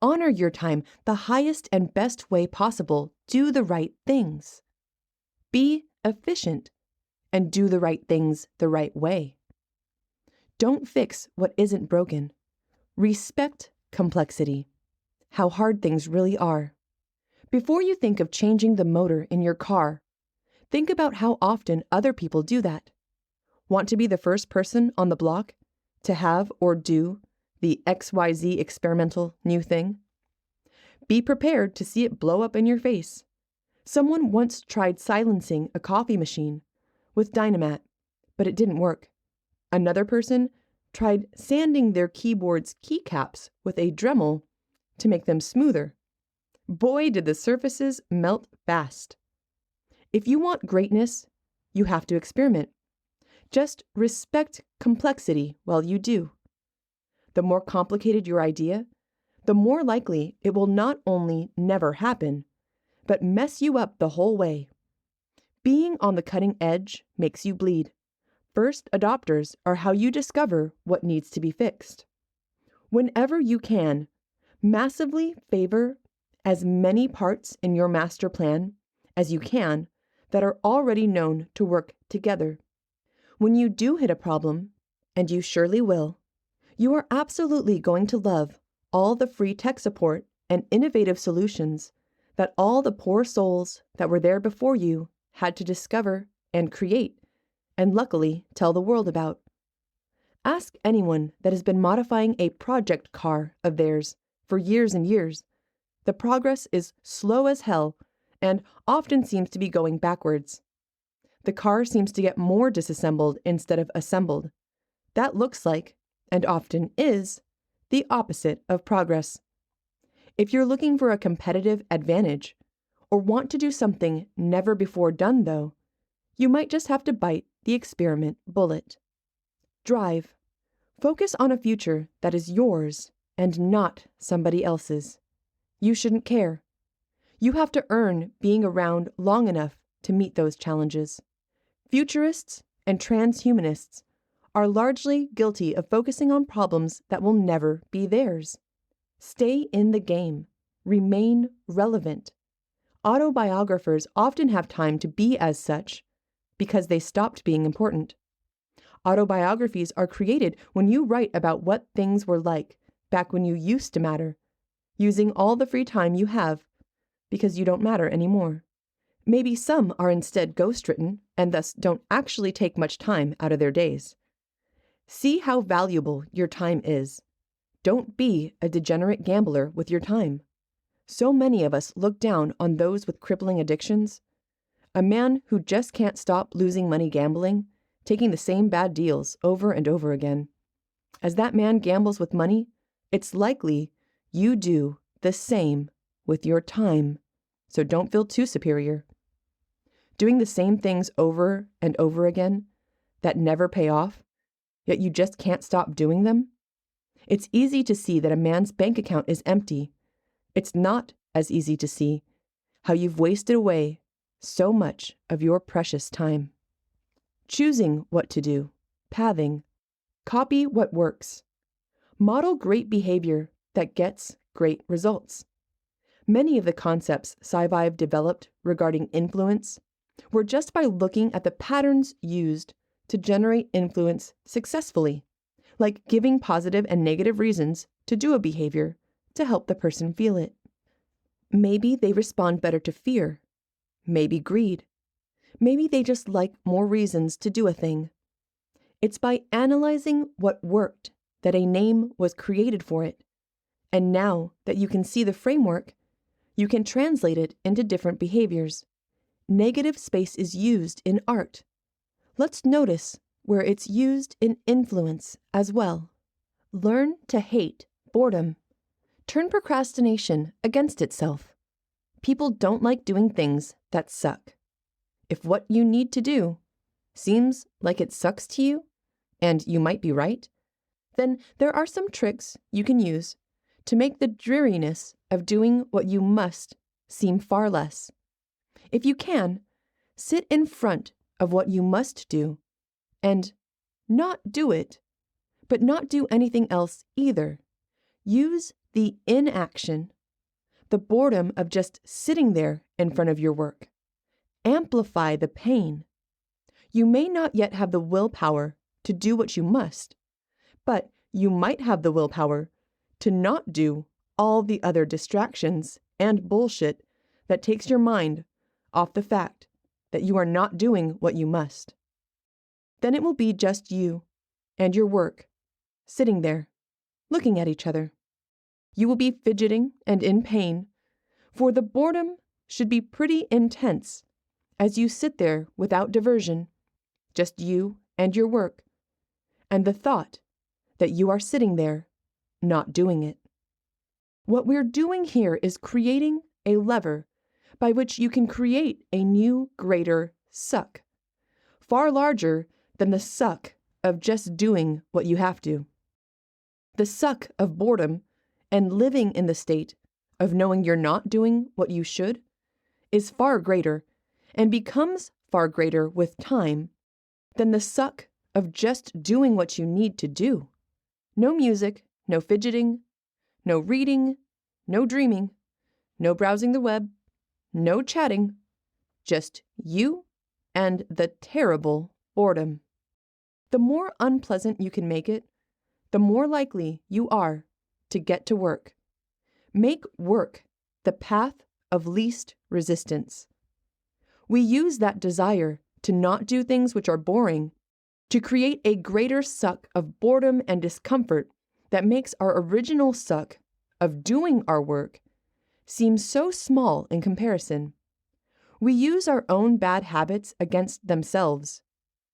Honor your time the highest and best way possible. Do the right things. Be efficient and do the right things the right way. Don't fix what isn't broken. Respect complexity, how hard things really are. Before you think of changing the motor in your car, think about how often other people do that. Want to be the first person on the block to have or do the XYZ experimental new thing? Be prepared to see it blow up in your face. Someone once tried silencing a coffee machine with Dynamat, but it didn't work. Another person tried sanding their keyboard's keycaps with a Dremel to make them smoother. Boy, did the surfaces melt fast. If you want greatness, you have to experiment. Just respect complexity while you do. The more complicated your idea, the more likely it will not only never happen, but mess you up the whole way. Being on the cutting edge makes you bleed. First adopters are how you discover what needs to be fixed. Whenever you can, massively favor as many parts in your master plan as you can that are already known to work together. When you do hit a problem, and you surely will, you are absolutely going to love all the free tech support and innovative solutions that all the poor souls that were there before you had to discover and create, and luckily tell the world about. Ask anyone that has been modifying a project car of theirs for years and years. The progress is slow as hell and often seems to be going backwards. The car seems to get more disassembled instead of assembled. That looks like, and often is, the opposite of progress. If you're looking for a competitive advantage, or want to do something never before done though, you might just have to bite the experiment bullet. Drive. Focus on a future that is yours and not somebody else's. You shouldn't care. You have to earn being around long enough to meet those challenges. Futurists and transhumanists are largely guilty of focusing on problems that will never be theirs. Stay in the game. Remain relevant. Autobiographers often have time to be as such because they stopped being important. Autobiographies are created when you write about what things were like back when you used to matter, using all the free time you have because you don't matter anymore. Maybe some are instead ghostwritten and thus don't actually take much time out of their days. See how valuable your time is. Don't be a degenerate gambler with your time. So many of us look down on those with crippling addictions. A man who just can't stop losing money gambling, taking the same bad deals over and over again. As that man gambles with money, it's likely you do the same with your time, so don't feel too superior. Doing the same things over and over again that never pay off, yet you just can't stop doing them? It's easy to see that a man's bank account is empty. It's not as easy to see how you've wasted away so much of your precious time. Choosing what to do, pathing, copy what works. Model great behavior that gets great results. Many of the concepts SciVive developed regarding influence were just by looking at the patterns used to generate influence successfully, like giving positive and negative reasons to do a behavior to help the person feel it. Maybe they respond better to fear, maybe greed, maybe they just like more reasons to do a thing. It's by analyzing what worked that a name was created for it, and now that you can see the framework, you can translate it into different behaviors. Negative space is used in art. Let's notice where it's used in influence as well. Learn to hate boredom. Turn procrastination against itself. People don't like doing things that suck. If what you need to do seems like it sucks to you, and you might be right, then there are some tricks you can use to make the dreariness of doing what you must seem far less. If you can, sit in front of what you must do and not do it, but not do anything else either. Use the inaction, the boredom of just sitting there in front of your work. Amplify the pain. You may not yet have the willpower to do what you must, but you might have the willpower to not do all the other distractions and bullshit that takes your mind off the fact that you are not doing what you must. Then it will be just you and your work, sitting there, looking at each other. You will be fidgeting and in pain, for the boredom should be pretty intense as you sit there without diversion, just you and your work, and the thought that you are sitting there, not doing it. What we're doing here is creating a lever by which you can create a new, greater suck, far larger than the suck of just doing what you have to. The suck of boredom and living in the state of knowing you're not doing what you should is far greater and becomes far greater with time than the suck of just doing what you need to do. No music, no fidgeting, no reading, no dreaming, no browsing the web, no chatting, just you and the terrible boredom. The more unpleasant you can make it, the more likely you are to get to work. Make work the path of least resistance. We use that desire to not do things which are boring to create a greater suck of boredom and discomfort that makes our original suck of doing our work seem so small in comparison. We use our own bad habits against themselves.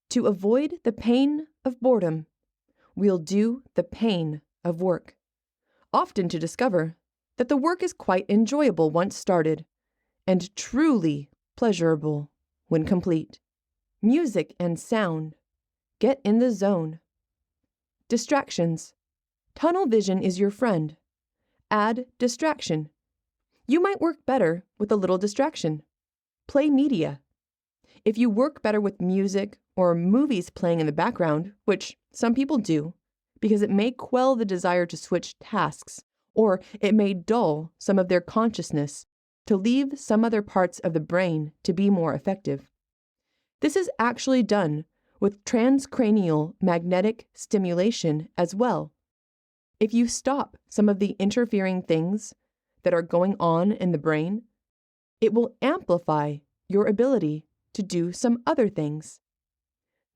To avoid the pain of boredom, we'll do the pain of work, often to discover that the work is quite enjoyable once started and truly pleasurable when complete. Music and sound. Get in the zone. Distractions. Tunnel vision is your friend. Add distraction. You might work better with a little distraction. Play media. If you work better with music or movies playing in the background, which some people do, because it may quell the desire to switch tasks, or it may dull some of their consciousness to leave some other parts of the brain to be more effective. This is actually done with transcranial magnetic stimulation as well. If you stop some of the interfering things that are going on in the brain, it will amplify your ability to do some other things.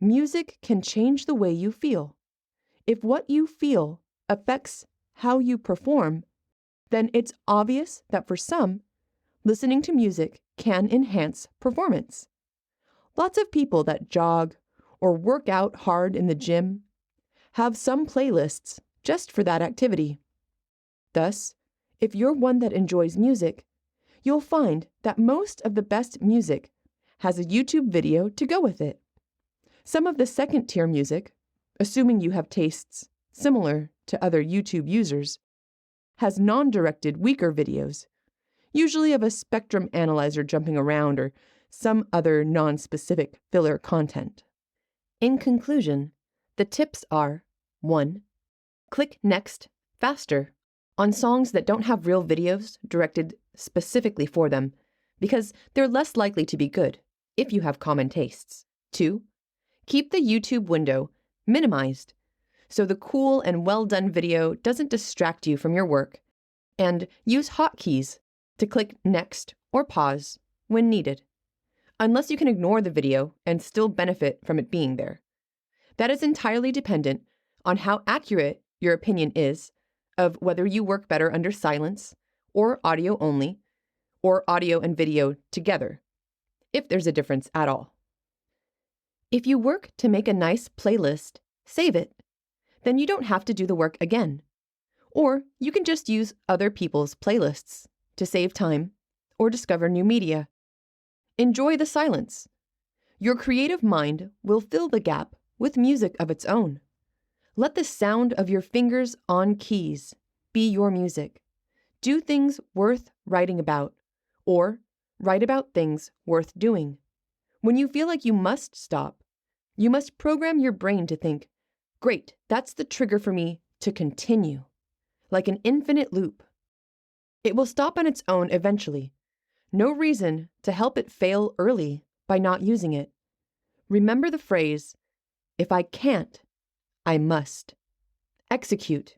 Music can change the way you feel. If what you feel affects how you perform, then it's obvious that for some, listening to music can enhance performance. Lots of people that jog or work out hard in the gym have some playlists just for that activity. Thus, if you're one that enjoys music, you'll find that most of the best music has a YouTube video to go with it. Some of the second-tier music, assuming you have tastes similar to other YouTube users, has non-directed, weaker videos, usually of a spectrum analyzer jumping around or some other non-specific filler content. In conclusion, the tips are: 1. Click next faster on songs that don't have real videos directed specifically for them, because they're less likely to be good if you have common tastes. 2. Keep the YouTube window minimized so the cool and well-done video doesn't distract you from your work, and use hotkeys to click next or pause when needed, unless you can ignore the video and still benefit from it being there. That is entirely dependent on how accurate your opinion is of whether you work better under silence or audio only, or audio and video together, if there's a difference at all. If you work to make a nice playlist, save it. Then you don't have to do the work again. Or you can just use other people's playlists to save time or discover new media. Enjoy the silence. Your creative mind will fill the gap with music of its own. Let the sound of your fingers on keys be your music. Do things worth writing about, or write about things worth doing. When you feel like you must stop, you must program your brain to think, great, that's the trigger for me to continue, like an infinite loop. It will stop on its own eventually. No reason to help it fail early by not using it. Remember the phrase, if I can't, I must. Execute.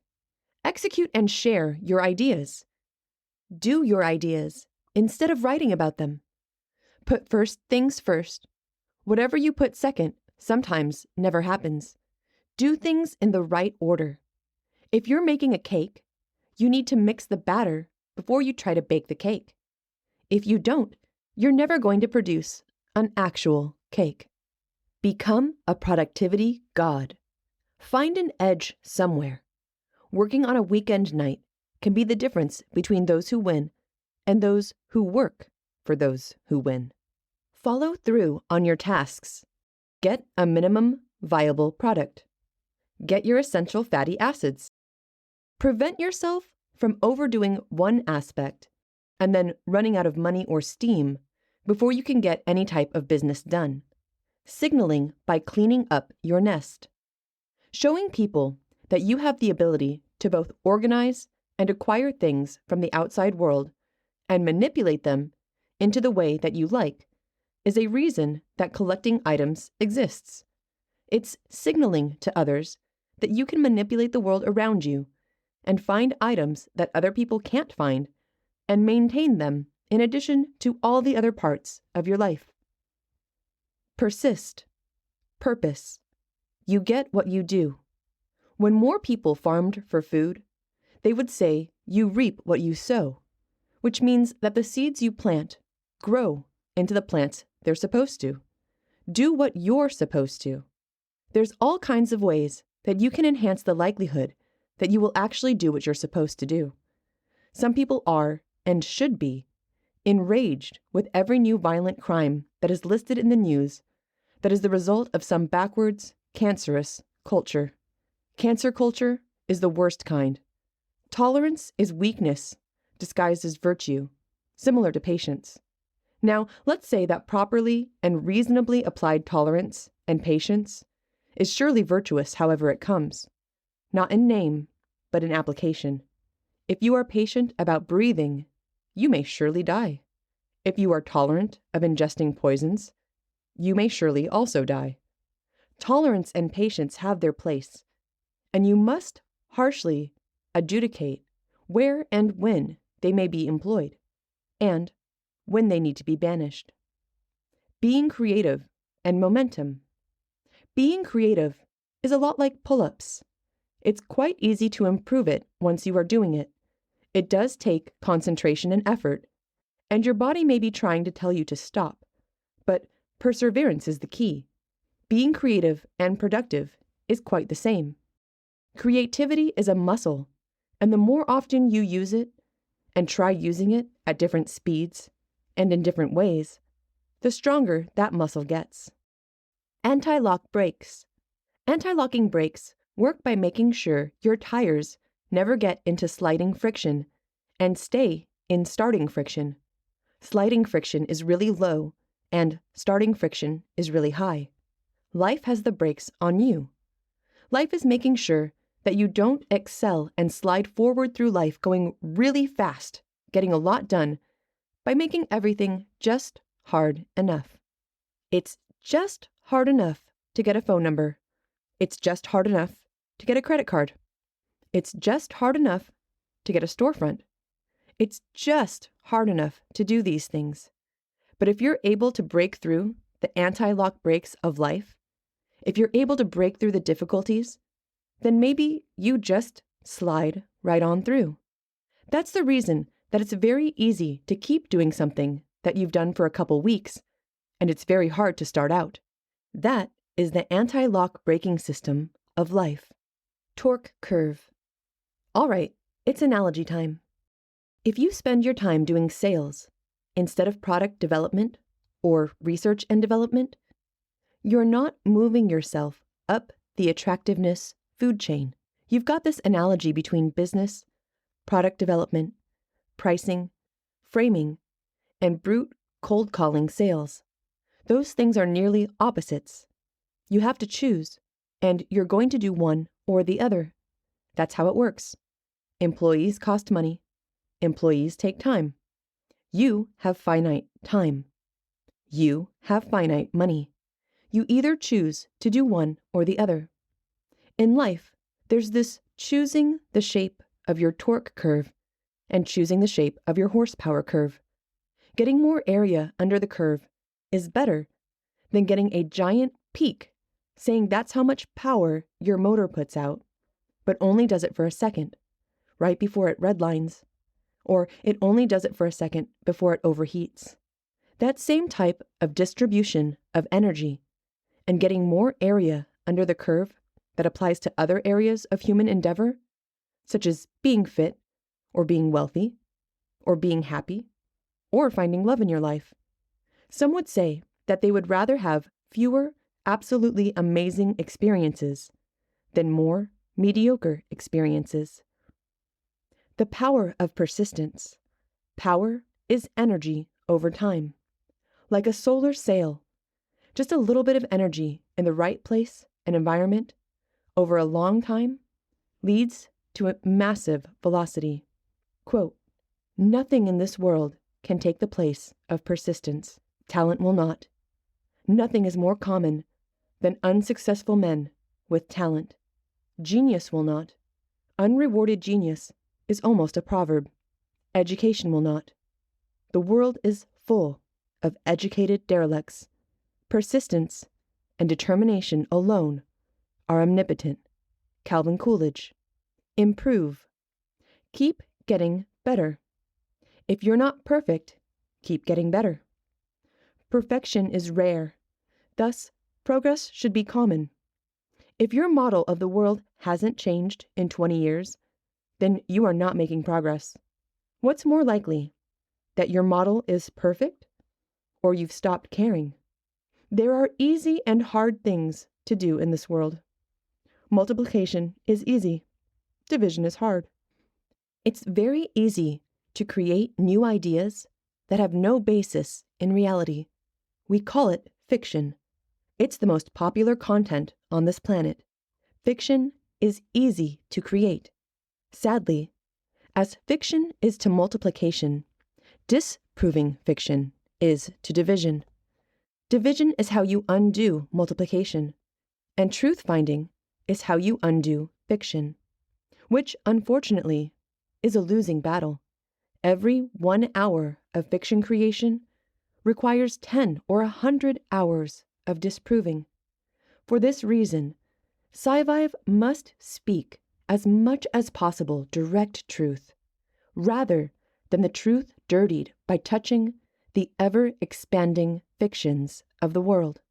Execute and share your ideas. Do your ideas instead of writing about them. Put first things first. Whatever you put second sometimes never happens. Do things in the right order. If you're making a cake, you need to mix the batter before you try to bake the cake. If you don't, you're never going to produce an actual cake. Become a productivity god. Find an edge somewhere. Working on a weekend night can be the difference between those who win and those who work for those who win. Follow through on your tasks. Get a minimum viable product. Get your essential fatty acids. Prevent yourself from overdoing one aspect and then running out of money or steam before you can get any type of business done. Signaling by cleaning up your nest. Showing people that you have the ability to both organize and acquire things from the outside world and manipulate them into the way that you like is a reason that collecting items exists. It's signaling to others that you can manipulate the world around you and find items that other people can't find and maintain them in addition to all the other parts of your life. Persist. Purpose. You get what you do. When more people farmed for food, they would say you reap what you sow, which means that the seeds you plant grow into the plants they're supposed to. Do what you're supposed to. There's all kinds of ways that you can enhance the likelihood that you will actually do what you're supposed to do. Some people are, and should be, enraged with every new violent crime that is listed in the news that is the result of some backwards, cancerous culture. Cancer culture is the worst kind. Tolerance is weakness disguised as virtue, similar to patience. Now, let's say that properly and reasonably applied tolerance and patience is surely virtuous however it comes, not in name, but in application. If you are patient about breathing, you may surely die. If you are tolerant of ingesting poisons, you may surely also die. Tolerance and patience have their place, and you must harshly adjudicate where and when they may be employed, and when they need to be banished. Being creative and momentum. Being creative is a lot like pull-ups. It's quite easy to improve it once you are doing it. It does take concentration and effort, and your body may be trying to tell you to stop, but perseverance is the key. Being creative and productive is quite the same. Creativity is a muscle, and the more often you use it, and try using it at different speeds and in different ways, the stronger that muscle gets. Anti-lock brakes. Anti-locking brakes work by making sure your tires never get into sliding friction and stay in starting friction. Sliding friction is really low and starting friction is really high. Life has the brakes on you. Life is making sure that you don't excel and slide forward through life going really fast, getting a lot done, by making everything just hard enough. It's just hard enough to get a phone number. It's just hard enough to get a credit card. It's just hard enough to get a storefront. It's just hard enough to do these things. But if you're able to break through the anti-lock brakes of life, if you're able to break through the difficulties, then maybe you just slide right on through. That's the reason that it's very easy to keep doing something that you've done for a couple weeks, and it's very hard to start out. That is the anti-lock braking system of life. Torque curve. All right, it's analogy time. If you spend your time doing sales instead of product development or research and development, you're not moving yourself up the attractiveness food chain. You've got this analogy between business, product development, pricing, framing, and brute cold calling sales. Those things are nearly opposites. You have to choose, and you're going to do one or the other. That's how it works. Employees cost money. Employees take time. You have finite time. You have finite money. You either choose to do one or the other. In life, there's this choosing the shape of your torque curve and choosing the shape of your horsepower curve. Getting more area under the curve is better than getting a giant peak, saying that's how much power your motor puts out, but only does it for a second, right before it redlines, or it only does it for a second before it overheats. That same type of distribution of energy and getting more area under the curve that applies to other areas of human endeavor, such as being fit, or being wealthy, or being happy, or finding love in your life. Some would say that they would rather have fewer absolutely amazing experiences than more mediocre experiences. The power of persistence. Power is energy over time. Like a solar sail, just a little bit of energy in the right place and environment over a long time leads to a massive velocity. Quote, "Nothing in this world can take the place of persistence. Talent will not. Nothing is more common than unsuccessful men with talent. Genius will not. Unrewarded genius is almost a proverb. Education will not. The world is full of educated derelicts. Persistence and determination alone are omnipotent." Calvin Coolidge. Improve. Keep getting better. If you're not perfect, keep getting better. Perfection is rare. Thus, progress should be common. If your model of the world hasn't changed in 20 years, then you are not making progress. What's more likely, that your model is perfect, or you've stopped caring? There are easy and hard things to do in this world. Multiplication is easy. Division is hard. It's very easy to create new ideas that have no basis in reality. We call it fiction. It's the most popular content on this planet. Fiction is easy to create. Sadly, as fiction is to multiplication, disproving fiction is to division. Division is how you undo multiplication, and truth-finding is how you undo fiction, which, unfortunately, is a losing battle. Every 1 hour of fiction creation requires 10 or 100 hours of disproving. For this reason, SciVive must speak as much as possible direct truth, rather than the truth dirtied by touching the ever-expanding fictions of the world,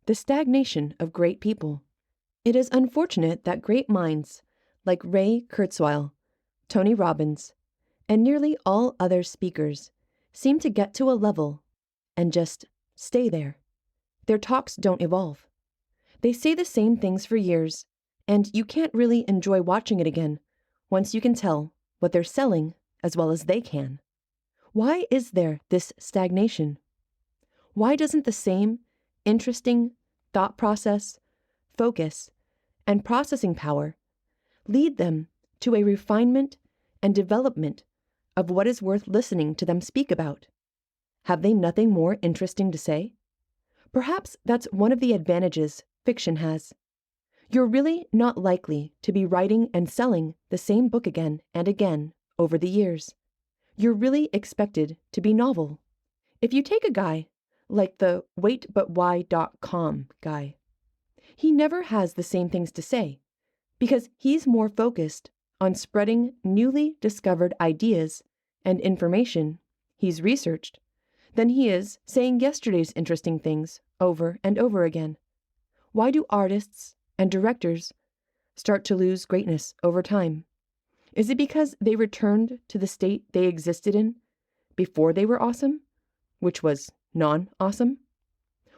the stagnation of great people. It is unfortunate that great minds like Ray Kurzweil, Tony Robbins, and nearly all other speakers seem to get to a level and just stay there. Their talks don't evolve. They say the same things for years, and you can't really enjoy watching it again once you can tell what they're selling as well as they can. Why is there this stagnation? Why doesn't the same interesting thought process, focus, and processing power lead them to a refinement and development of what is worth listening to them speak about? Have they nothing more interesting to say? Perhaps that's one of the advantages fiction has. You're really not likely to be writing and selling the same book again and again over the years. You're really expected to be novel. If you take a guy like the waitbutwhy.com guy, he never has the same things to say because he's more focused on spreading newly discovered ideas and information he's researched than he is saying yesterday's interesting things over and over again. Why do artists and directors start to lose greatness over time? Is it because they returned to the state they existed in before they were awesome, which was non-awesome?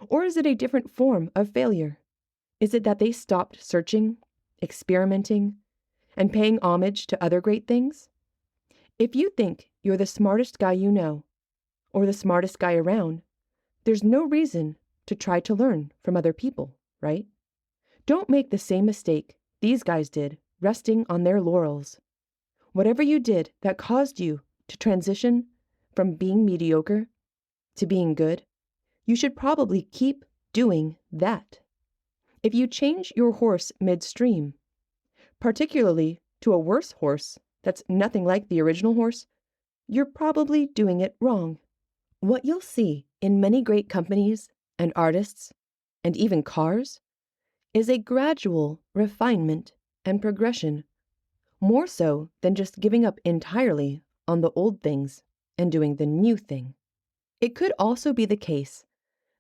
Or is it a different form of failure? Is it that they stopped searching, experimenting, and paying homage to other great things? If you think you're the smartest guy you know, or the smartest guy around, there's no reason to try to learn from other people, right? Don't make the same mistake these guys did, resting on their laurels. Whatever you did that caused you to transition from being mediocre to being good, you should probably keep doing that. If you change your horse midstream, particularly to a worse horse that's nothing like the original horse, you're probably doing it wrong. What you'll see in many great companies and artists, and even cars, is a gradual refinement and progression, more so than just giving up entirely on the old things and doing the new thing. It could also be the case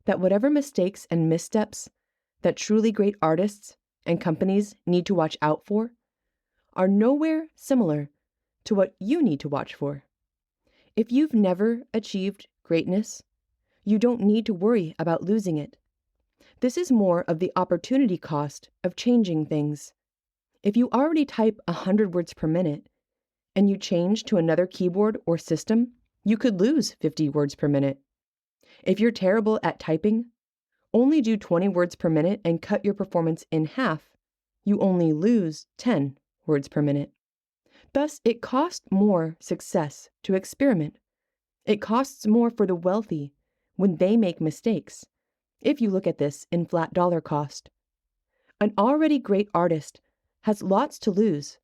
that whatever mistakes and missteps that truly great artists and companies need to watch out for are nowhere similar to what you need to watch for. If you've never achieved greatness, you don't need to worry about losing it. This is more of the opportunity cost of changing things. If you already type 100 words per minute and you change to another keyboard or system, you could lose 50 words per minute. If you're terrible at typing, only do 20 words per minute and cut your performance in half, you only lose 10 words per minute. Thus, it costs more success to experiment. It costs more for the wealthy when they make mistakes, if you look at this in flat dollar cost. An already great artist has lots to lose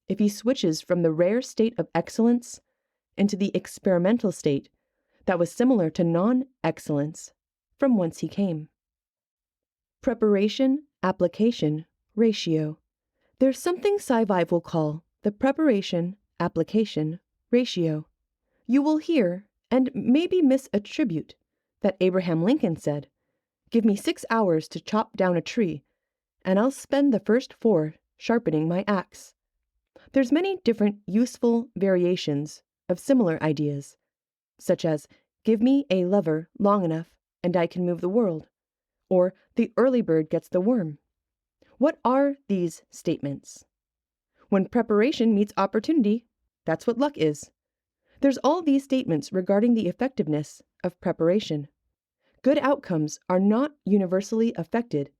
if he switches from the rare state of excellence into the experimental state that was similar to non-excellence from whence he came. Preparation-application ratio. There's something SciVive will call the preparation-application ratio. You will hear and maybe misattribute that Abraham Lincoln said, "Give me 6 hours to chop down a tree, and I'll spend the first 4 sharpening my axe." There's many different useful variations of similar ideas, such as, "Give me a lever long enough and I can move the world," or "The early bird gets the worm." What are these statements? When preparation meets opportunity, that's what luck is. There's all these statements regarding the effectiveness of preparation. Good outcomes are not universally affected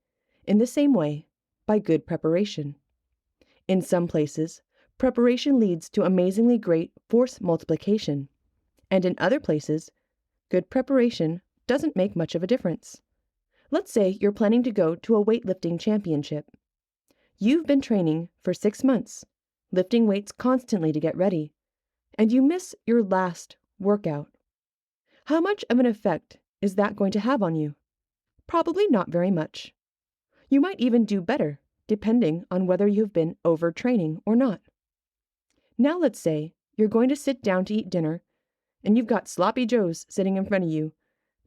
in the same way by good preparation. In some places, preparation leads to amazingly great force multiplication, and in other places, good preparation doesn't make much of a difference. Let's say you're planning to go to a weightlifting championship. You've been training for 6 months, lifting weights constantly to get ready, and you miss your last workout. How much of an effect is that going to have on you? Probably not very much. You might even do better, depending on whether you've been overtraining or not. Now let's say you're going to sit down to eat dinner, and you've got sloppy joes sitting in front of you,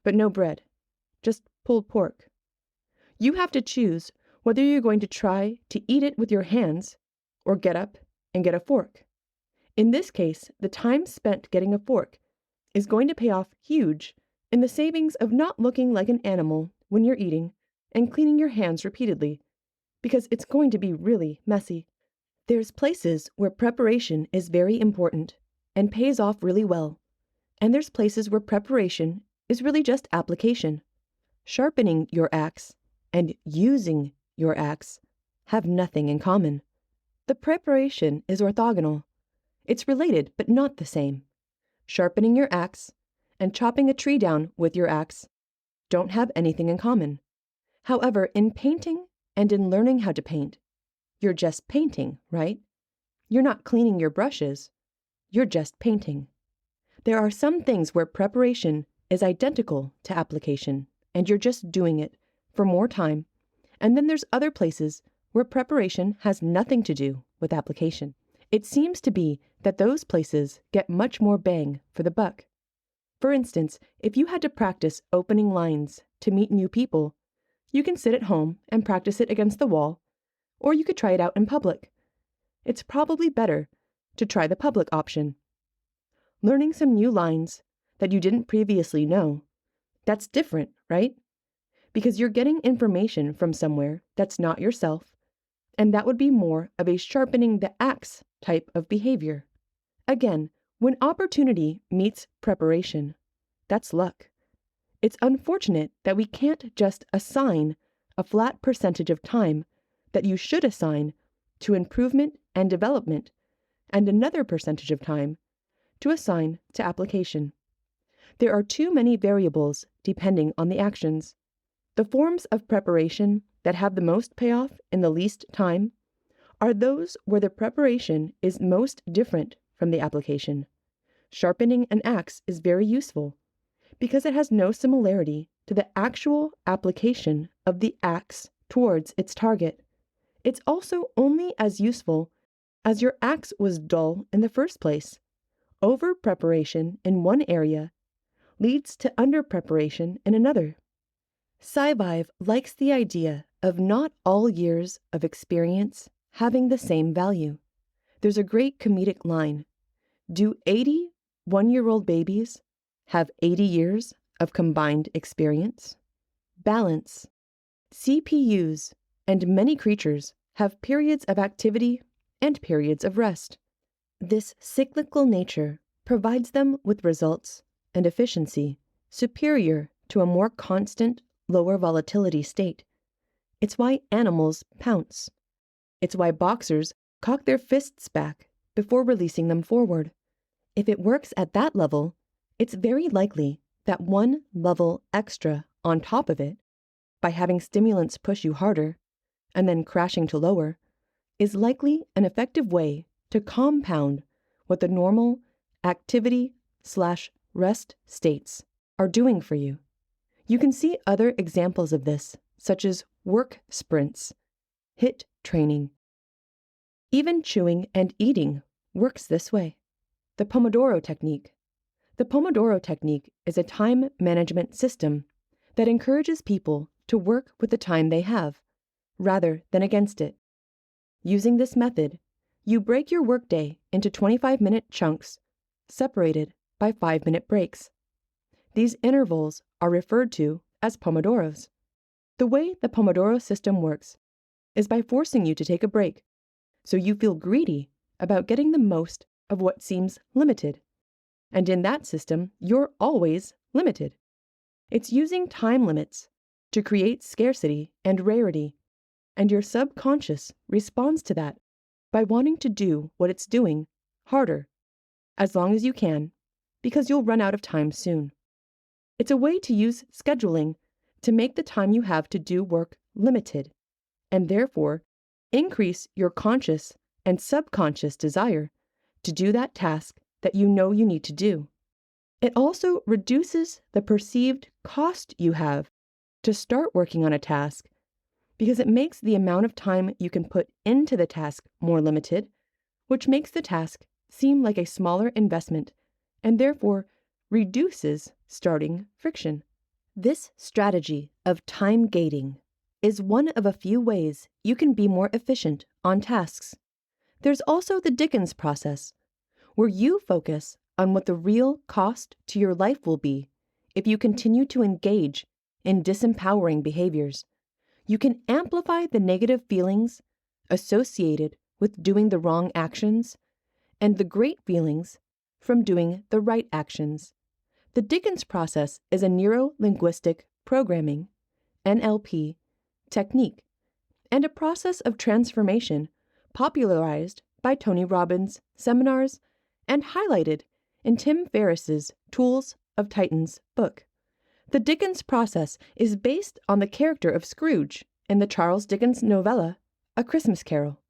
but no bread, just pulled pork. You have to choose whether you're going to try to eat it with your hands or get up and get a fork. In this case, the time spent getting a fork is going to pay off huge in the savings of not looking like an animal when you're eating and cleaning your hands repeatedly, because it's going to be really messy. There's places where preparation is very important and pays off really well, and there's places where preparation is really just application. Sharpening your axe and using your axe have nothing in common. The preparation is orthogonal. It's related, but not the same. Sharpening your axe and chopping a tree down with your axe don't have anything in common. However, in painting and in learning how to paint, you're just painting, right? You're not cleaning your brushes. You're just painting. There are some things where preparation is identical to application, and you're just doing it for more time. And then there's other places where preparation has nothing to do with application. It seems to be that those places get much more bang for the buck. For instance, if you had to practice opening lines to meet new people, you can sit at home and practice it against the wall, or you could try it out in public. It's probably better to try the public option. Learning some new lines that you didn't previously know, that's different, right? Because you're getting information from somewhere that's not yourself, and that would be more of a sharpening the axe type of behavior. Again, when opportunity meets preparation, that's luck. It's unfortunate that we can't just assign a flat percentage of time that you should assign to improvement and development, and another percentage of time to assign to application. There are too many variables depending on the actions. The forms of preparation that have the most payoff in the least time are those where the preparation is most different from the application. Sharpening an axe is very useful because it has no similarity to the actual application of the axe towards its target. It's also only as useful as your axe was dull in the first place. Over-preparation in one area leads to under-preparation in another. SciVive likes the idea of not all years of experience having the same value. There's a great comedic line. Do 80 one-year-old babies have 80 years of combined experience? Balance. CPUs and many creatures have periods of activity and periods of rest. This cyclical nature provides them with results and efficiency superior to a more constant, lower volatility state. It's why animals pounce. It's why boxers cock their fists back before releasing them forward. If it works at that level, it's very likely that one level extra on top of it, by having stimulants push you harder and then crashing to lower, is likely an effective way to compound what the normal activity/rest states are doing for you. You can see other examples of this, such as work sprints, HIIT training. Even chewing and eating works this way. The Pomodoro technique. The Pomodoro technique is a time management system that encourages people to work with the time they have, rather than against it. Using this method, you break your workday into 25-minute chunks, separated by 5-minute breaks. These intervals are referred to as Pomodoros. The way the Pomodoro system works is by forcing you to take a break, so you feel greedy about getting the most of what seems limited. And in that system, you're always limited. It's using time limits to create scarcity and rarity, and your subconscious responds to that by wanting to do what it's doing harder, as long as you can, because you'll run out of time soon. It's a way to use scheduling to make the time you have to do work limited, and therefore increase your conscious and subconscious desire to do that task that you know you need to do. It also reduces the perceived cost you have to start working on a task, because it makes the amount of time you can put into the task more limited, which makes the task seem like a smaller investment and therefore reduces starting friction. This strategy of time gating is one of a few ways you can be more efficient on tasks. There's also the Dickens process, where you focus on what the real cost to your life will be if you continue to engage in disempowering behaviors. You can amplify the negative feelings associated with doing the wrong actions and the great feelings from doing the right actions. The Dickens process is a neuro-linguistic programming, NLP, technique, and a process of transformation popularized by Tony Robbins' seminars and highlighted in Tim Ferriss's Tools of Titans book. The Dickens process is based on the character of Scrooge in the Charles Dickens novella, A Christmas Carol.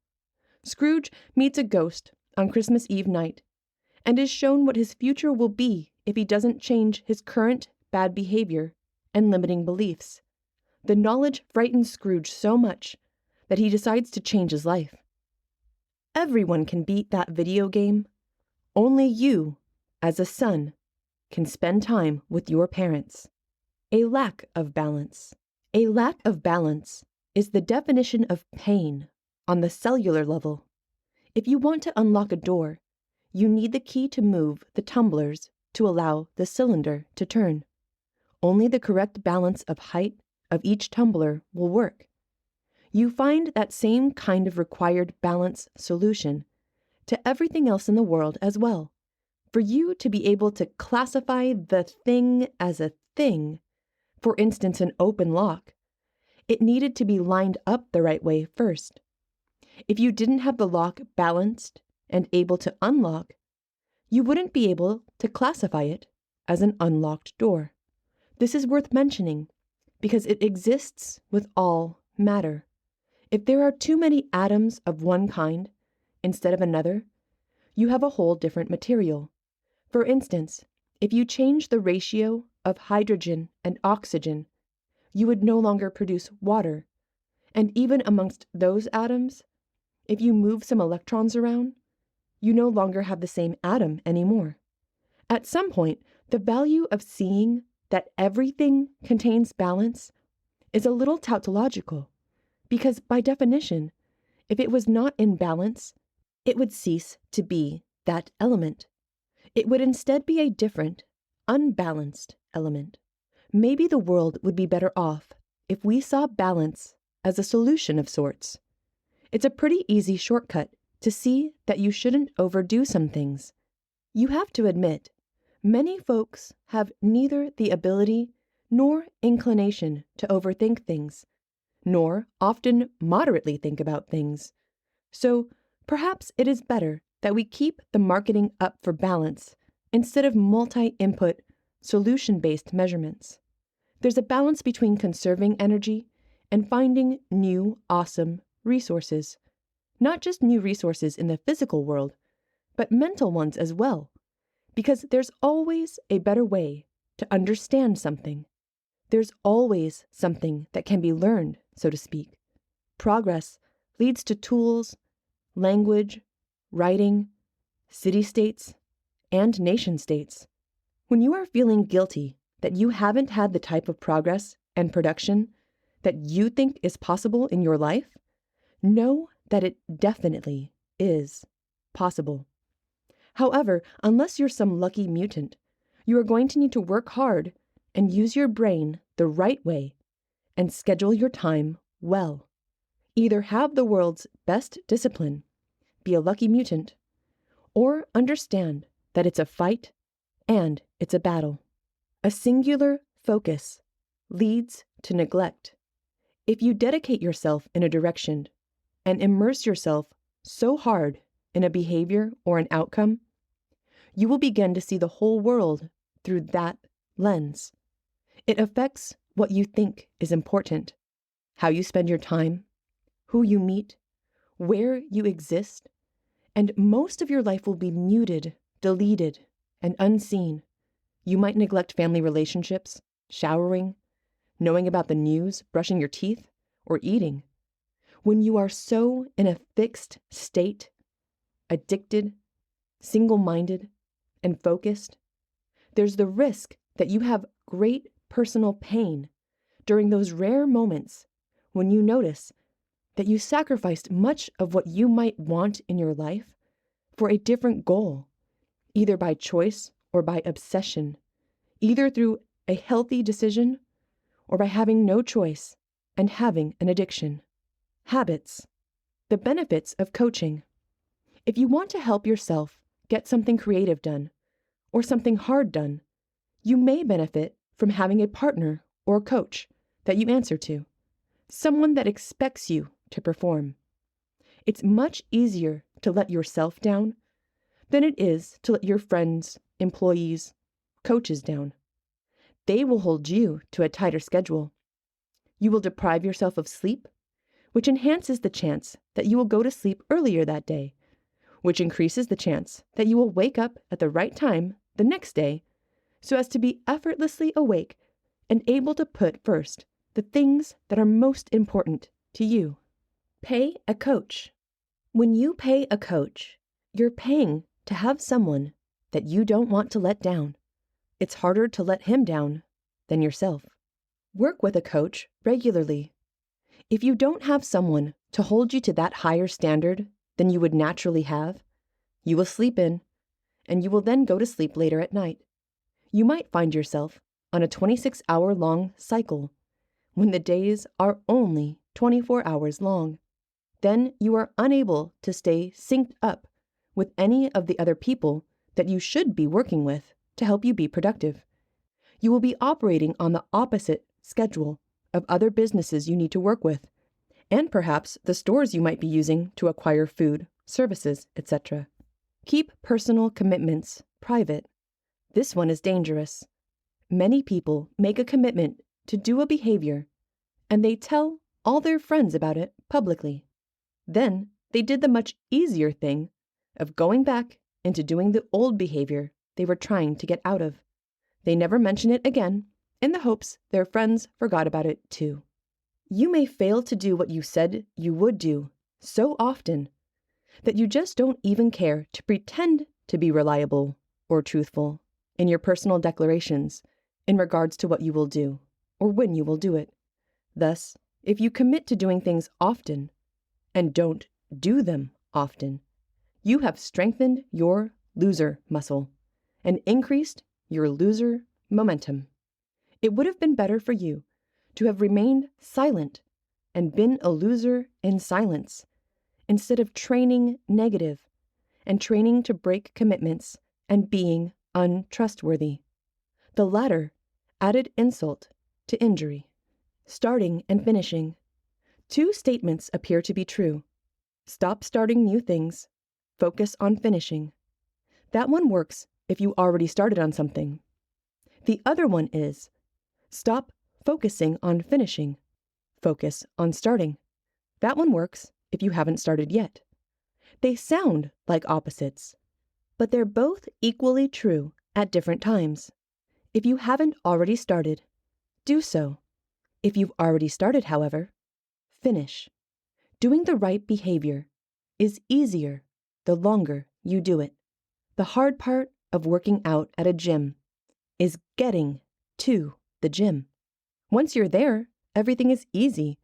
Scrooge meets a ghost on Christmas Eve night and is shown what his future will be if he doesn't change his current bad behavior and limiting beliefs. The knowledge frightens Scrooge so much that he decides to change his life. Everyone can beat that video game. Only you, as a son, can spend time with your parents. A lack of balance. A lack of balance is the definition of pain on the cellular level. If you want to unlock a door, you need the key to move the tumblers to allow the cylinder to turn. Only the correct balance of height of each tumbler will work. You find that same kind of required balance solution to everything else in the world as well. For you to be able to classify the thing as a thing, for instance, an open lock, it needed to be lined up the right way first. If you didn't have the lock balanced and able to unlock, you wouldn't be able to classify it as an unlocked door. This is worth mentioning because it exists with all matter. If there are too many atoms of one kind instead of another, you have a whole different material. For instance, if you change the ratio of hydrogen and oxygen, you would no longer produce water. And even amongst those atoms, if you move some electrons around, you no longer have the same atom anymore. At some point, the value of seeing that everything contains balance is a little tautological, because by definition, if it was not in balance, it would cease to be that element. It would instead be a different, unbalanced element. Maybe the world would be better off if we saw balance as a solution of sorts. It's a pretty easy shortcut to see that you shouldn't overdo some things. You have to admit, many folks have neither the ability nor inclination to overthink things, nor often moderately think about things. So perhaps it is better that we keep the marketing up for balance instead of multi-input, solution-based measurements. There's a balance between conserving energy and finding new, awesome resources. Not just new resources in the physical world, but mental ones as well. Because there's always a better way to understand something. There's always something that can be learned, so to speak. Progress leads to tools, language, writing, city-states, and nation-states. When you are feeling guilty that you haven't had the type of progress and production that you think is possible in your life, know that it definitely is possible. However, unless you're some lucky mutant, you are going to need to work hard and use your brain the right way and schedule your time well. Either have the world's best discipline, be a lucky mutant, or understand that it's a fight and it's a battle. A singular focus leads to neglect. If you dedicate yourself in a direction and immerse yourself so hard in a behavior or an outcome, you will begin to see the whole world through that lens. It affects what you think is important, how you spend your time, who you meet, where you exist, and most of your life will be muted, deleted, and unseen. You might neglect family relationships, showering, knowing about the news, brushing your teeth, or eating. When you are so in a fixed state, addicted, single-minded, and focused, there's the risk that you have great personal pain during those rare moments when you notice that you sacrificed much of what you might want in your life for a different goal, either by choice or by obsession, either through a healthy decision or by having no choice and having an addiction. Habits. The benefits of coaching. If you want to help yourself get something creative done or something hard done, you may benefit from having a partner or coach that you answer to, someone that expects you to perform. It's much easier to let yourself down than it is to let your friends, employees, coaches down. They will hold you to a tighter schedule. You will deprive yourself of sleep, which enhances the chance that you will go to sleep earlier that day, which increases the chance that you will wake up at the right time the next day so as to be effortlessly awake and able to put first the things that are most important to you. Pay a coach. When you pay a coach, you're paying to have someone that you don't want to let down. It's harder to let him down than yourself. Work with a coach regularly. If you don't have someone to hold you to that higher standard than you would naturally have, you will sleep in, and you will then go to sleep later at night. You might find yourself on a 26-hour-long cycle when the days are only 24 hours long. Then you are unable to stay synced up with any of the other people that you should be working with to help you be productive. You will be operating on the opposite schedule of other businesses you need to work with, and perhaps the stores you might be using to acquire food, services, etc. Keep personal commitments private. This one is dangerous. Many people make a commitment to do a behavior, and they tell all their friends about it publicly. Then they did the much easier thing of going back into doing the old behavior they were trying to get out of. They never mention it again in the hopes their friends forgot about it too. You may fail to do what you said you would do so often that you just don't even care to pretend to be reliable or truthful in your personal declarations in regards to what you will do or when you will do it. Thus, if you commit to doing things often and don't do them often, you have strengthened your loser muscle and increased your loser momentum. It would have been better for you to have remained silent and been a loser in silence instead of training negative and training to break commitments and being untrustworthy. The latter added insult to injury. Starting and finishing. Two statements appear to be true. Stop starting new things. Focus on finishing. That one works if you already started on something. The other one is stop focusing on finishing. Focus on starting. That one works if you haven't started yet. They sound like opposites, but they're both equally true at different times. If you haven't already started, do so. If you've already started, however, finish. Doing the right behavior is easier the longer you do it. The hard part of working out at a gym is getting to the gym. Once you're there, everything is easy.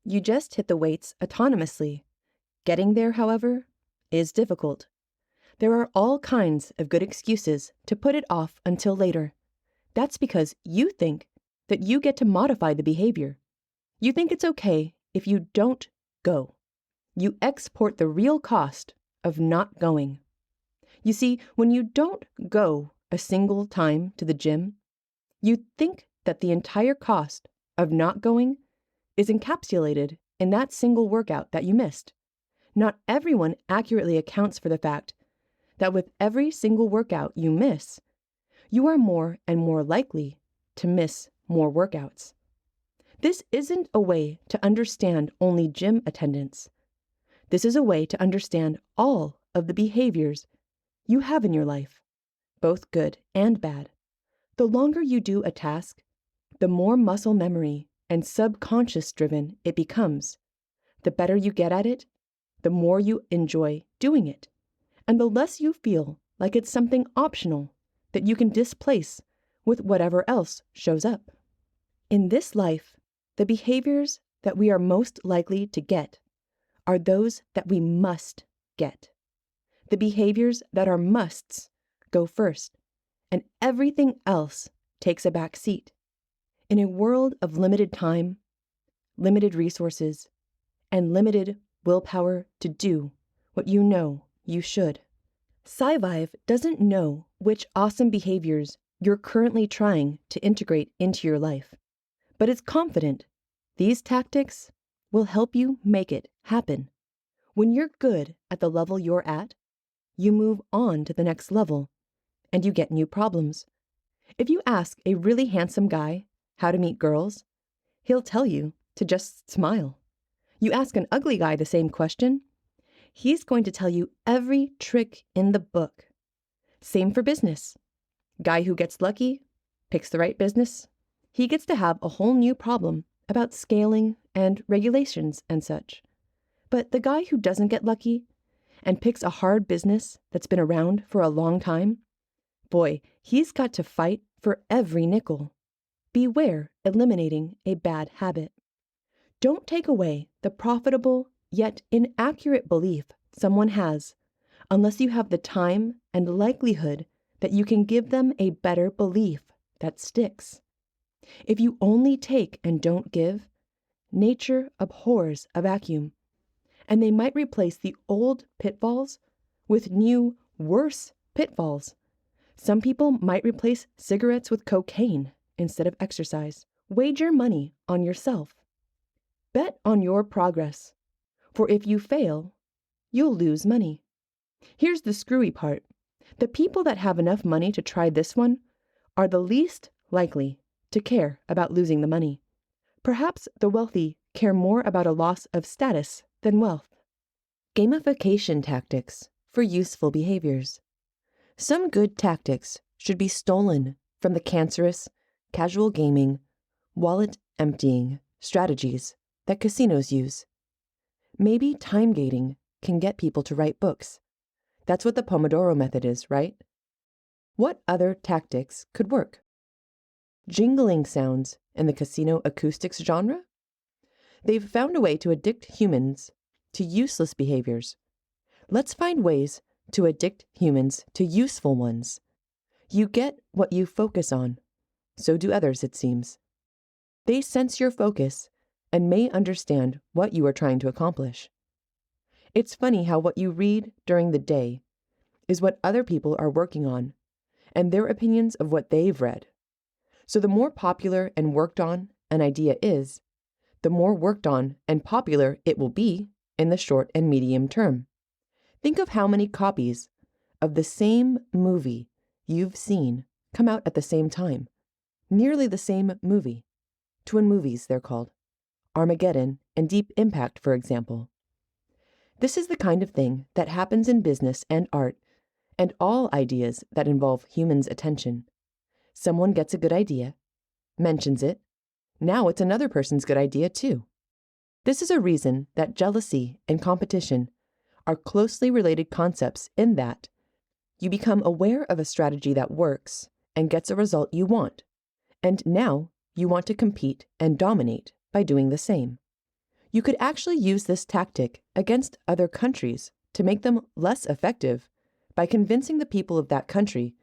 You just hit the weights autonomously. Getting there, however, is difficult. There are all kinds of good excuses to put it off until later. That's because you think that you get to modify the behavior. You think it's okay if you don't go. You export the real cost of not going. You see, when you don't go a single time to the gym, you think that the entire cost of not going is encapsulated in that single workout that you missed. Not everyone accurately accounts for the fact that with every single workout you miss, you are more and more likely to miss more workouts. This isn't a way to understand only gym attendance. This is a way to understand all of the behaviors you have in your life, both good and bad. The longer you do a task, the more muscle memory and subconscious driven it becomes. The better you get at it, the more you enjoy doing it, and the less you feel like it's something optional that you can displace with whatever else shows up. In this life, the behaviors that we are most likely to get are those that we must get. The behaviors that are musts go first, and everything else takes a back seat. In a world of limited time, limited resources, and limited willpower to do what you know you should. SciVive doesn't know which awesome behaviors you're currently trying to integrate into your life, but it's confident these tactics will help you make it happen. When you're good at the level you're at, you move on to the next level, and you get new problems. If you ask a really handsome guy how to meet girls, he'll tell you to just smile. You ask an ugly guy the same question, he's going to tell you every trick in the book. Same for business. Guy who gets lucky, picks the right business, he gets to have a whole new problem about scaling and regulations and such. But the guy who doesn't get lucky and picks a hard business that's been around for a long time, boy, he's got to fight for every nickel. Beware eliminating a bad habit. Don't take away the profitable yet inaccurate belief someone has unless you have the time and likelihood that you can give them a better belief that sticks. If you only take and don't give, nature abhors a vacuum, and they might replace the old pitfalls with new, worse pitfalls. Some people might replace cigarettes with cocaine instead of exercise. Wager money on yourself. Bet on your progress, for if you fail, you'll lose money. Here's the screwy part. The people that have enough money to try this one are the least likely to care about losing the money. Perhaps the wealthy care more about a loss of status than wealth. Gamification tactics for useful behaviors. Some good tactics should be stolen from the cancerous, casual gaming, wallet emptying strategies that casinos use. Maybe time gating can get people to write books. That's what the Pomodoro method is, right? What other tactics could work? Jingling sounds in the casino acoustics genre? They've found a way to addict humans to useless behaviors. Let's find ways to addict humans to useful ones. You get what you focus on. So do others, it seems. They sense your focus and may understand what you are trying to accomplish. It's funny how what you read during the day is what other people are working on, and their opinions of what they've read. So the more popular and worked on an idea is, the more worked on and popular it will be in the short and medium term. Think of how many copies of the same movie you've seen come out at the same time. Nearly the same movie. Twin movies, they're called. Armageddon and Deep Impact, for example. This is the kind of thing that happens in business and art and all ideas that involve humans' attention. Someone gets a good idea, mentions it, now it's another person's good idea too. This is a reason that jealousy and competition are closely related concepts in that you become aware of a strategy that works and gets a result you want, and now you want to compete and dominate by doing the same. You could actually use this tactic against other countries to make them less effective by convincing the people of that country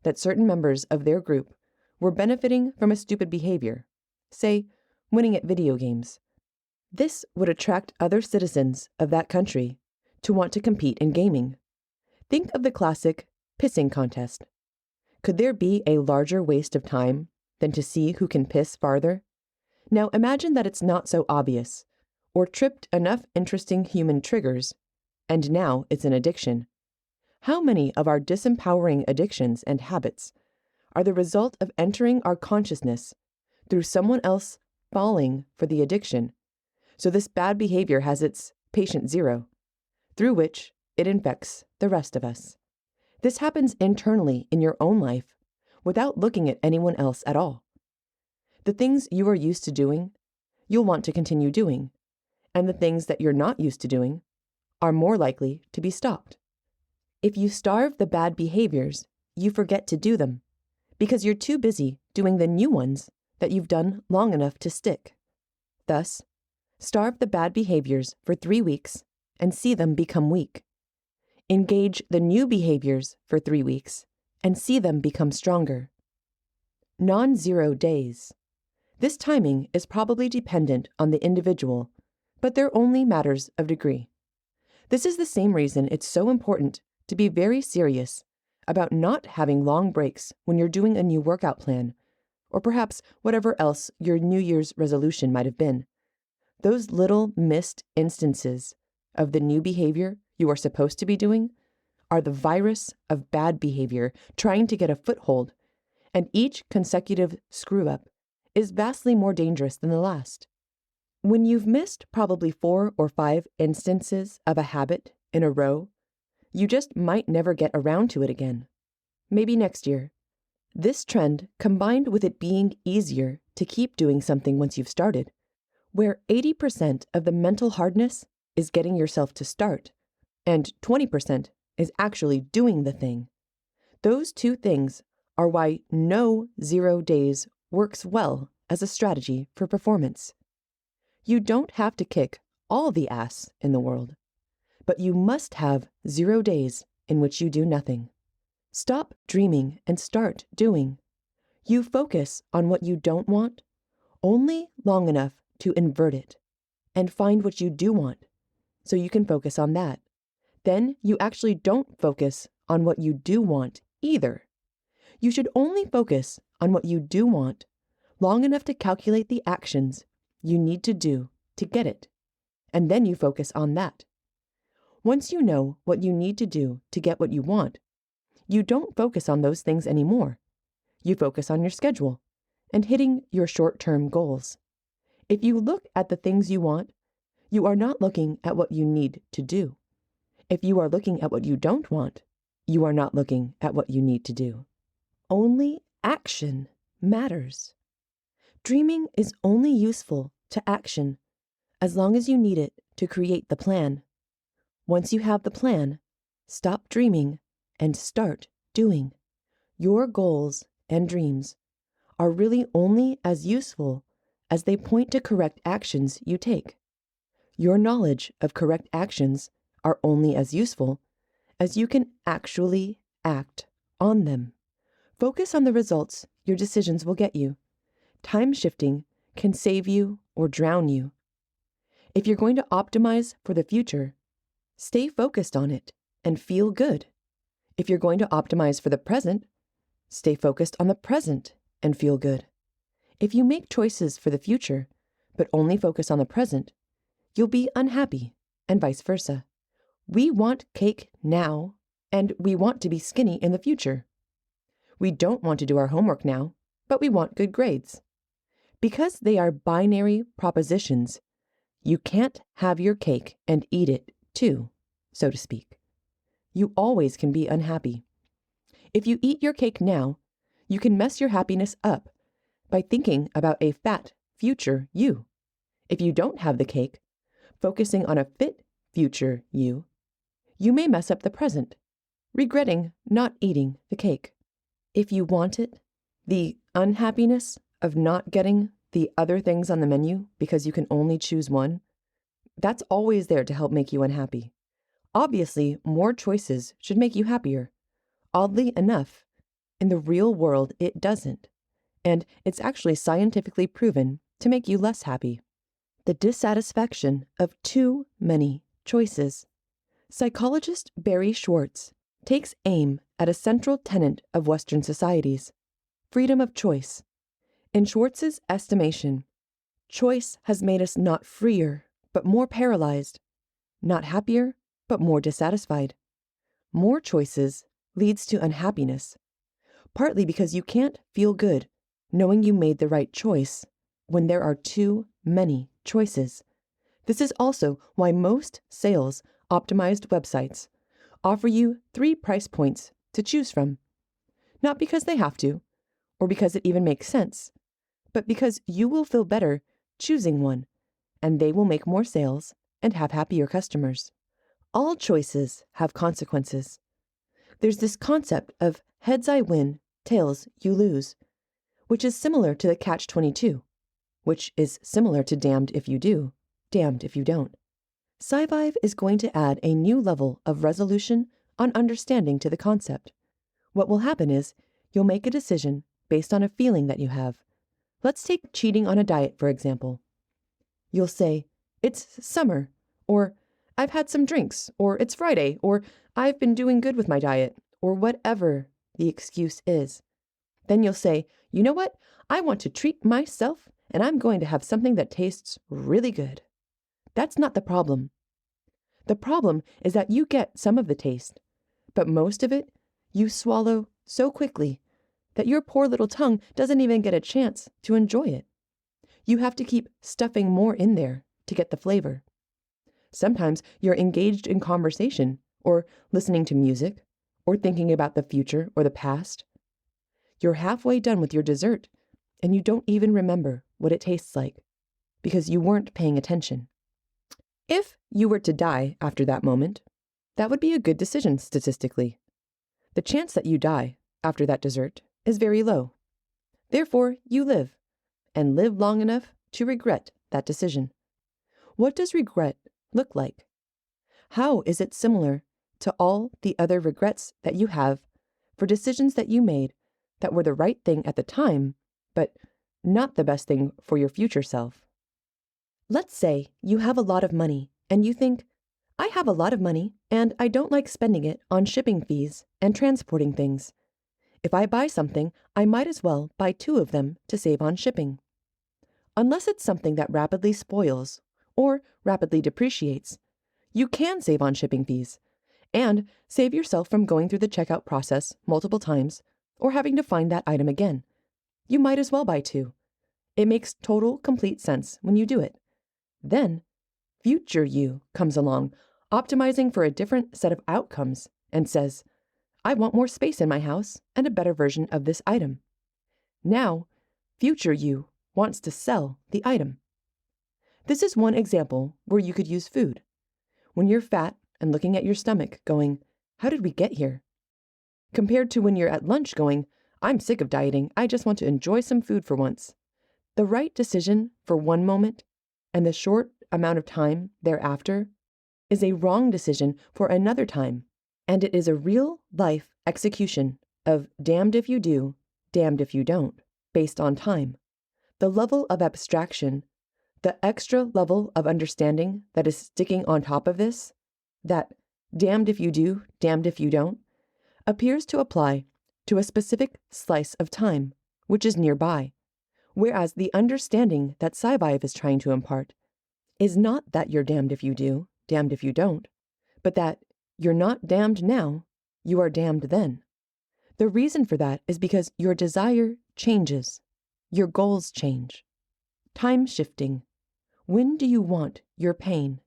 that certain members of their group were benefiting from a stupid behavior, say, winning at video games. This would attract other citizens of that country to want to compete in gaming. Think of the classic pissing contest. Could there be a larger waste of time than to see who can piss farther? Now imagine that it's not so obvious, or tripped enough interesting human triggers, and now it's an addiction. How many of our disempowering addictions and habits are the result of entering our consciousness through someone else falling for the addiction? So this bad behavior has its patient zero, through which it infects the rest of us. This happens internally in your own life without looking at anyone else at all. The things you are used to doing, you'll want to continue doing, and the things that you're not used to doing are more likely to be stopped. If you starve the bad behaviors, you forget to do them because you're too busy doing the new ones that you've done long enough to stick. Thus, starve the bad behaviors for 3 weeks and see them become weak. Engage the new behaviors for 3 weeks and see them become stronger. Non-zero days. This timing is probably dependent on the individual, but they're only matters of degree. This is the same reason it's so important to be very serious about not having long breaks when you're doing a new workout plan, or perhaps whatever else your New Year's resolution might have been. Those little missed instances of the new behavior you are supposed to be doing are the virus of bad behavior trying to get a foothold, and each consecutive screw-up is vastly more dangerous than the last. When you've missed probably 4 or 5 instances of a habit in a row, you just might never get around to it again. Maybe next year. This trend, combined with it being easier to keep doing something once you've started, where 80% of the mental hardness is getting yourself to start, and 20% is actually doing the thing. Those two things are why no 0 days works well as a strategy for performance. You don't have to kick all the ass in the world, but you must have 0 days in which you do nothing. Stop dreaming and start doing. You focus on what you don't want only long enough to invert it and find what you do want so you can focus on that. Then you actually don't focus on what you do want either. You should only focus on what you do want long enough to calculate the actions you need to do to get it, and then you focus on that. Once you know what you need to do to get what you want, you don't focus on those things anymore. You focus on your schedule and hitting your short-term goals. If you look at the things you want, you are not looking at what you need to do. If you are looking at what you don't want, you are not looking at what you need to do. Only action matters. Dreaming is only useful to action as long as you need it to create the plan. Once you have the plan, stop dreaming and start doing. Your goals and dreams are really only as useful as they point to correct actions you take. Your knowledge of correct actions are only as useful as you can actually act on them. Focus on the results your decisions will get you. Time shifting can save you or drown you. If you're going to optimize for the future, stay focused on it and feel good. If you're going to optimize for the present, stay focused on the present and feel good. If you make choices for the future, but only focus on the present, you'll be unhappy, and vice versa. We want cake now, and we want to be skinny in the future. We don't want to do our homework now, but we want good grades. Because they are binary propositions, you can't have your cake and eat it too, so to speak. You always can be unhappy. If you eat your cake now, you can mess your happiness up by thinking about a fat future you. If you don't have the cake, focusing on a fit future you may mess up the present, regretting not eating the cake. If you want it, the unhappiness of not getting the other things on the menu because you can only choose one, that's always there to help make you unhappy. Obviously, more choices should make you happier. Oddly enough, in the real world, it doesn't. And it's actually scientifically proven to make you less happy. The dissatisfaction of too many choices. Psychologist Barry Schwartz takes aim at a central tenet of Western societies, freedom of choice. In Schwartz's estimation, choice has made us not freer, but more paralyzed, not happier, but more dissatisfied. More choices leads to unhappiness, partly because you can't feel good knowing you made the right choice when there are too many choices. This is also why most sales-optimized websites offer you 3 price points to choose from. Not because they have to, or because it even makes sense, but because you will feel better choosing one, and they will make more sales and have happier customers. All choices have consequences. There's this concept of heads I win, tails you lose, which is similar to the catch-22, which is similar to damned if you do, damned if you don't. SciVive is going to add a new level of resolution on understanding to the concept. What will happen is you'll make a decision based on a feeling that you have. Let's take cheating on a diet, for example. You'll say, it's summer, or I've had some drinks, or it's Friday, or I've been doing good with my diet, or whatever the excuse is. Then you'll say, you know what? I want to treat myself, and I'm going to have something that tastes really good. That's not the problem. The problem is that you get some of the taste, but most of it you swallow so quickly that your poor little tongue doesn't even get a chance to enjoy it. You have to keep stuffing more in there to get the flavor. Sometimes you're engaged in conversation, or listening to music, or thinking about the future or the past. You're halfway done with your dessert, and you don't even remember what it tastes like, because you weren't paying attention. If you were to die after that moment, that would be a good decision statistically. The chance that you die after that dessert is very low. Therefore, you live, and live long enough to regret that decision. What does regret look like? How is it similar to all the other regrets that you have for decisions that you made that were the right thing at the time, but not the best thing for your future self? Let's say you have a lot of money and you think, I have a lot of money and I don't like spending it on shipping fees and transporting things. If I buy something, I might as well buy 2 of them to save on shipping. Unless it's something that rapidly spoils or rapidly depreciates, you can save on shipping fees and save yourself from going through the checkout process multiple times or having to find that item again. You might as well buy 2. It makes total, complete sense when you do it. Then, future you comes along, optimizing for a different set of outcomes, and says, I want more space in my house and a better version of this item. Now, future you wants to sell the item. This is one example where you could use food. When you're fat and looking at your stomach going, how did we get here? Compared to when you're at lunch going, I'm sick of dieting, I just want to enjoy some food for once. The right decision for one moment and the short amount of time thereafter is a wrong decision for another time, and it is a real life execution of damned if you do, damned if you don't, based on time. The level of abstraction, the extra level of understanding that is sticking on top of this, that damned if you do, damned if you don't, appears to apply to a specific slice of time, which is nearby, whereas the understanding that SciVive is trying to impart is not that you're damned if you do, damned if you don't, but that you're not damned now, you are damned then. The reason for that is because your desire changes, your goals change. Time shifting. When do you want your pain?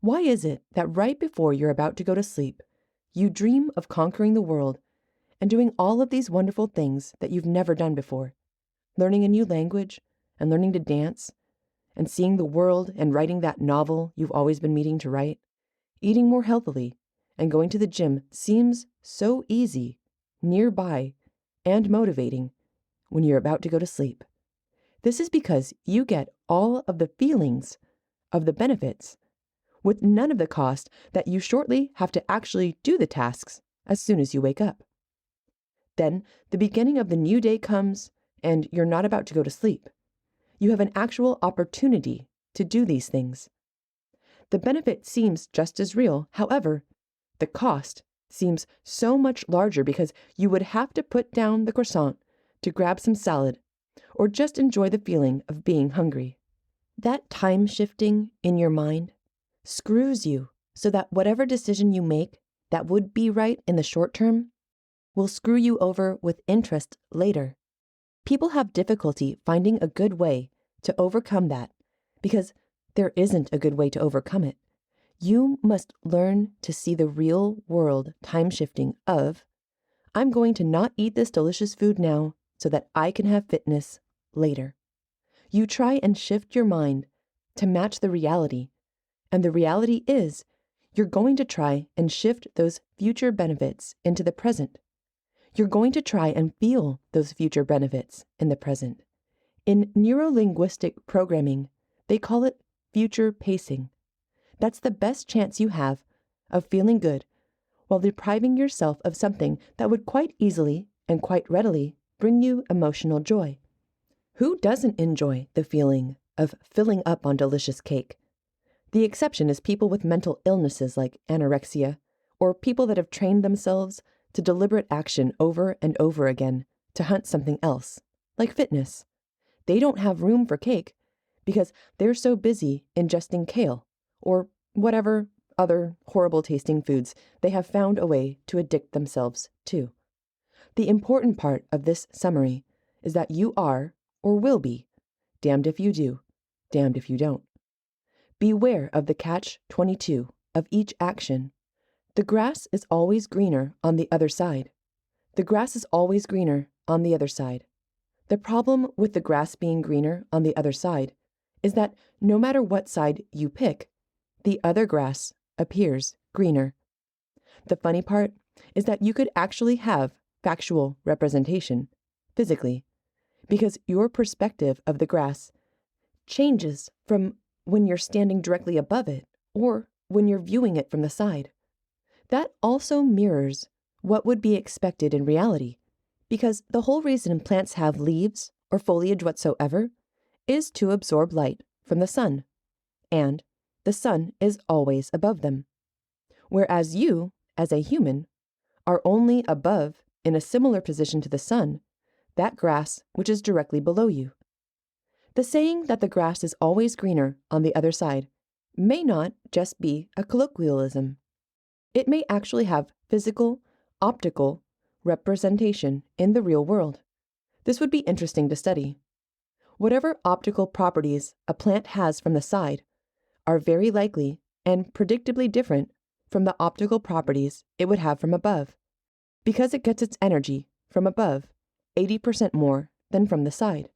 Why is it that right before you're about to go to sleep, you dream of conquering the world and doing all of these wonderful things that you've never done before? Learning a new language and learning to dance and seeing the world and writing that novel you've always been meaning to write. Eating more healthily and going to the gym seems so easy, nearby, and motivating when you're about to go to sleep. This is because you get all of the feelings of the benefits with none of the cost that you shortly have to actually do the tasks as soon as you wake up. Then the beginning of the new day comes and you're not about to go to sleep. You have an actual opportunity to do these things. The benefit seems just as real. However, the cost seems so much larger because you would have to put down the croissant to grab some salad or just enjoy the feeling of being hungry. That time shifting in your mind screws you so that whatever decision you make that would be right in the short term will screw you over with interest later. People have difficulty finding a good way to overcome that because there isn't a good way to overcome it. You must learn to see the real world time shifting of, I'm going to not eat this delicious food now so that I can have fitness later. You try and shift your mind to match the reality, and the reality is you're going to try and shift those future benefits into the present. You're going to try and feel those future benefits in the present. In neuro-linguistic programming, they call it future pacing. That's the best chance you have of feeling good while depriving yourself of something that would quite easily and quite readily bring you emotional joy. Who doesn't enjoy the feeling of filling up on delicious cake? The exception is people with mental illnesses like anorexia, or people that have trained themselves to deliberate action over and over again to hunt something else, like fitness. They don't have room for cake because they're so busy ingesting kale or whatever other horrible tasting foods they have found a way to addict themselves to. The important part of this summary is that you are, or will be, damned if you do, damned if you don't. Beware of the catch-22 of each action. The grass is always greener on the other side. The grass is always greener on the other side. The problem with the grass being greener on the other side is that no matter what side you pick, the other grass appears greener. The funny part is that you could actually have factual representation, physically, because your perspective of the grass changes from when you're standing directly above it or when you're viewing it from the side. That also mirrors what would be expected in reality, because the whole reason plants have leaves or foliage whatsoever is to absorb light from the sun, and the sun is always above them. Whereas you, as a human, are only above, in a similar position to the sun, that grass which is directly below you. The saying that the grass is always greener on the other side may not just be a colloquialism. It may actually have physical, optical representation in the real world. This would be interesting to study. Whatever optical properties a plant has from the side are very likely and predictably different from the optical properties it would have from above, because it gets its energy from above 80% more than from the side.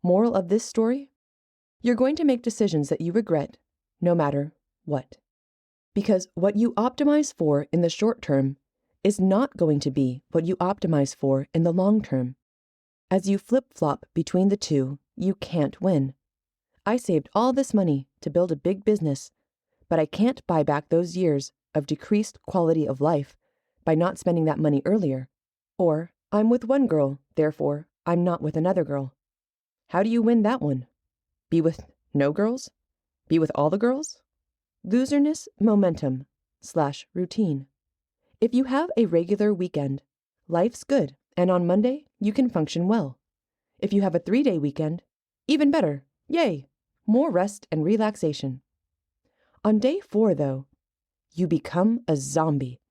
Moral of this story? You're going to make decisions that you regret, no matter what. Because what you optimize for in the short term is not going to be what you optimize for in the long term. As you flip-flop between the two, you can't win. I saved all this money to build a big business, but I can't buy back those years of decreased quality of life by not spending that money earlier. Or, I'm with one girl, therefore I'm not with another girl. How do you win that one? Be with no girls? Be with all the girls? Loserness momentum / routine. If you have a regular weekend, life's good, and on Monday you can function well. If you have a 3-day weekend, even better, yay, more rest and relaxation. On day 4, though, you become a zombie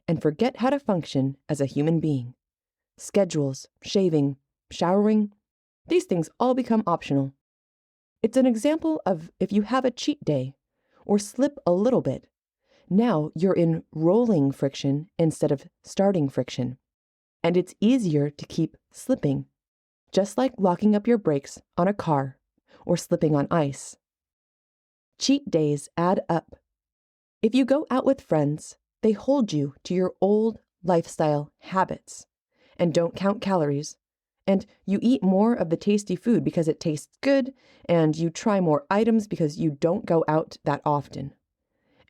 and forget how to function as a human being. Schedules, shaving, showering, these things all become optional. It's an example of if you have a cheat day or slip a little bit, now you're in rolling friction instead of starting friction. And it's easier to keep slipping, just like locking up your brakes on a car or slipping on ice. Cheat days add up. If you go out with friends, they hold you to your old lifestyle habits and don't count calories. And you eat more of the tasty food because it tastes good, and you try more items because you don't go out that often.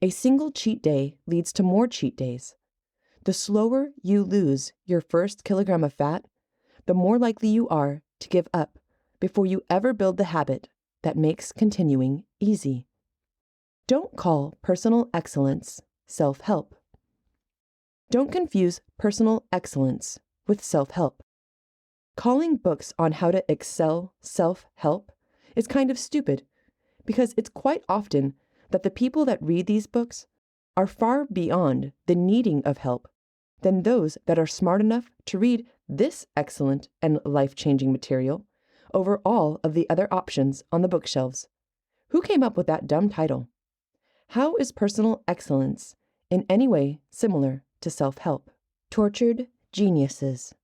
A single cheat day leads to more cheat days. The slower you lose your first kilogram of fat, the more likely you are to give up before you ever build the habit that makes continuing easy. Don't call personal excellence self-help. Don't confuse personal excellence with self-help. Calling books on how to excel self-help is kind of stupid, because it's quite often that the people that read these books are far beyond the needing of help than those that are smart enough to read this excellent and life-changing material over all of the other options on the bookshelves. Who came up with that dumb title? How is personal excellence in any way similar to self-help? Tortured geniuses.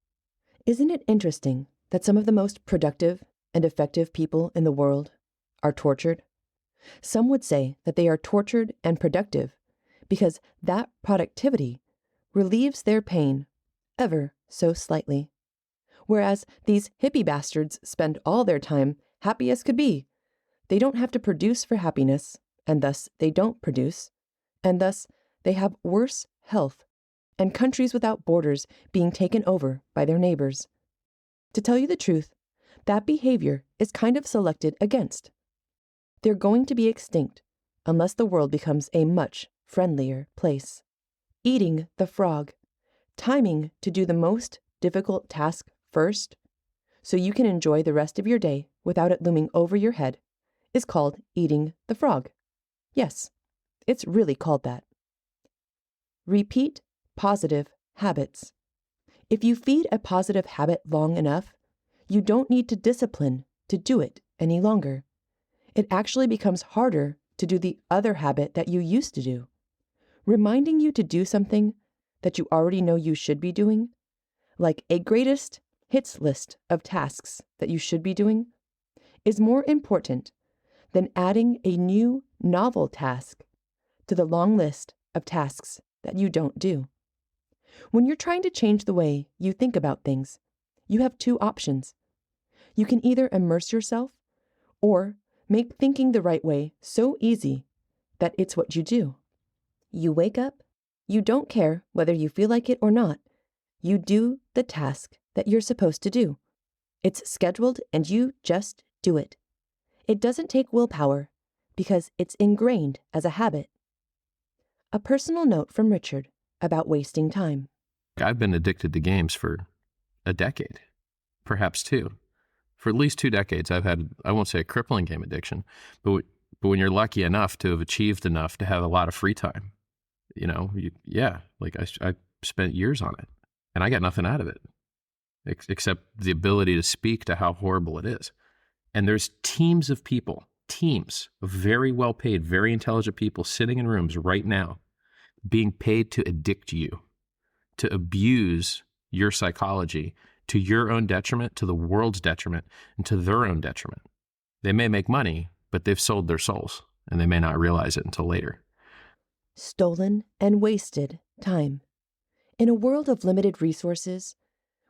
Isn't it interesting that some of the most productive and effective people in the world are tortured? Some would say that they are tortured and productive because that productivity relieves their pain ever so slightly. Whereas these hippie bastards spend all their time happy as could be. They don't have to produce for happiness, and thus they don't produce, and thus they have worse health and countries without borders being taken over by their neighbors. To tell you the truth, that behavior is kind of selected against. They're going to be extinct unless the world becomes a much friendlier place. Eating the frog, timing to do the most difficult task first, so you can enjoy the rest of your day without it looming over your head, is called eating the frog. Yes, it's really called that. Repeat positive habits. If you feed a positive habit long enough, you don't need to discipline to do it any longer. It actually becomes harder to do the other habit that you used to do. Reminding you to do something that you already know you should be doing, like a greatest hits list of tasks that you should be doing, is more important than adding a new novel task to the long list of tasks that you don't do. When you're trying to change the way you think about things, you have two options. You can either immerse yourself or make thinking the right way so easy that it's what you do. You wake up, you don't care whether you feel like it or not. You do the task that you're supposed to do. It's scheduled and you just do it. It doesn't take willpower because it's ingrained as a habit. A personal note from Richard about wasting time. I've been addicted to games for a decade, perhaps two. For at least 2 decades, I've had, I won't say a crippling game addiction, but when you're lucky enough to have achieved enough to have a lot of free time, I spent years on it and I got nothing out of it except the ability to speak to how horrible it is. And there's teams of people, teams of very well paid, very intelligent people sitting in rooms right now being paid to addict you, to abuse your psychology to your own detriment, to the world's detriment, and to their own detriment. They may make money, but they've sold their souls, and they may not realize it until later. Stolen and wasted time. In a world of limited resources,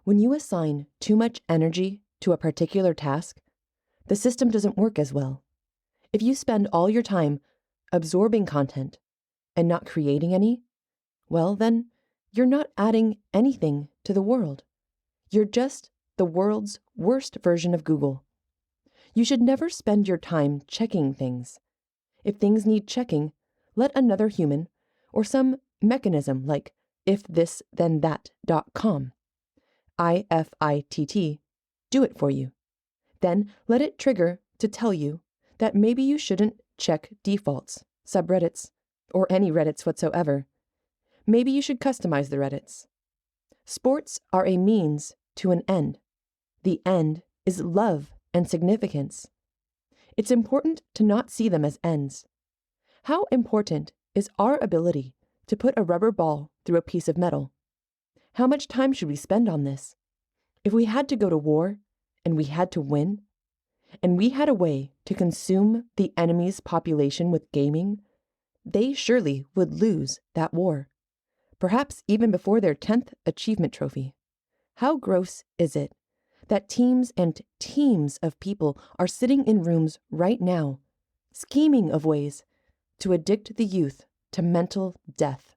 when you assign too much energy to a particular task, the system doesn't work as well. If you spend all your time absorbing content and not creating any, well then, you're not adding anything to the world. You're just the world's worst version of Google. You should never spend your time checking things. If things need checking, let another human or some mechanism like ifthisthenThat.com, IFITT, do it for you. Then let it trigger to tell you that maybe you shouldn't check defaults, subreddits, or any Reddits whatsoever. Maybe you should customize the Reddits. Sports are a means to an end. The end is love and significance. It's important to not see them as ends. How important is our ability to put a rubber ball through a piece of metal? How much time should we spend on this? If we had to go to war, and we had to win, and we had a way to consume the enemy's population with gaming, they surely would lose that war, perhaps even before their 10th achievement trophy. How gross is it that teams and teams of people are sitting in rooms right now, scheming of ways to addict the youth to mental death?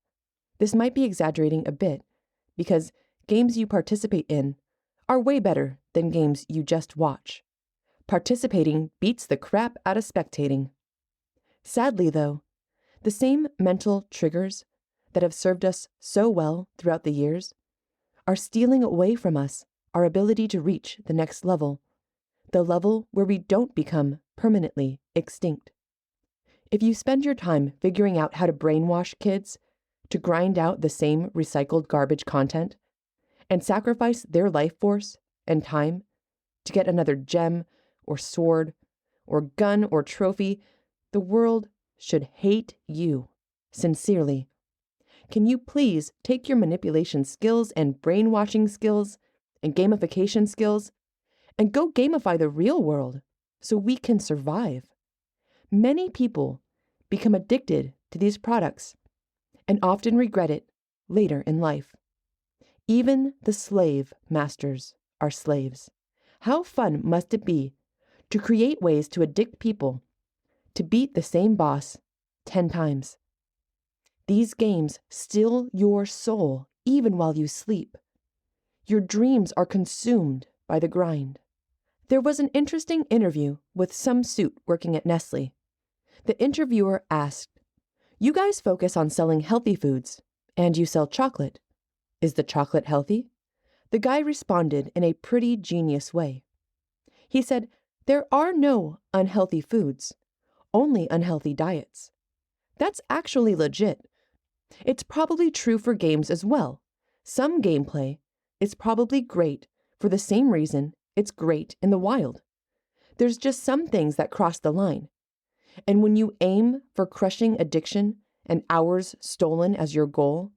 This might be exaggerating a bit, because games you participate in are way better than games you just watch. Participating beats the crap out of spectating. Sadly, though, the same mental triggers that have served us so well throughout the years are stealing away from us our ability to reach the next level, the level where we don't become permanently extinct. If you spend your time figuring out how to brainwash kids to grind out the same recycled garbage content and sacrifice their life force and time to get another gem or sword or gun or trophy, the world should hate you, sincerely. Can you please take your manipulation skills and brainwashing skills and gamification skills and go gamify the real world so we can survive? Many people become addicted to these products and often regret it later in life. Even the slave masters are slaves. How fun must it be to create ways to addict people to beat the same boss 10 times? These games steal your soul even while you sleep. Your dreams are consumed by the grind. There was an interesting interview with some suit working at Nestle. The interviewer asked, "You guys focus on selling healthy foods, and you sell chocolate. Is the chocolate healthy?" The guy responded in a pretty genius way. He said, "There are no unhealthy foods, only unhealthy diets." That's actually legit. It's probably true for games as well. Some gameplay is probably great for the same reason it's great in the wild. There's just some things that cross the line. And when you aim for crushing addiction and hours stolen as your goal,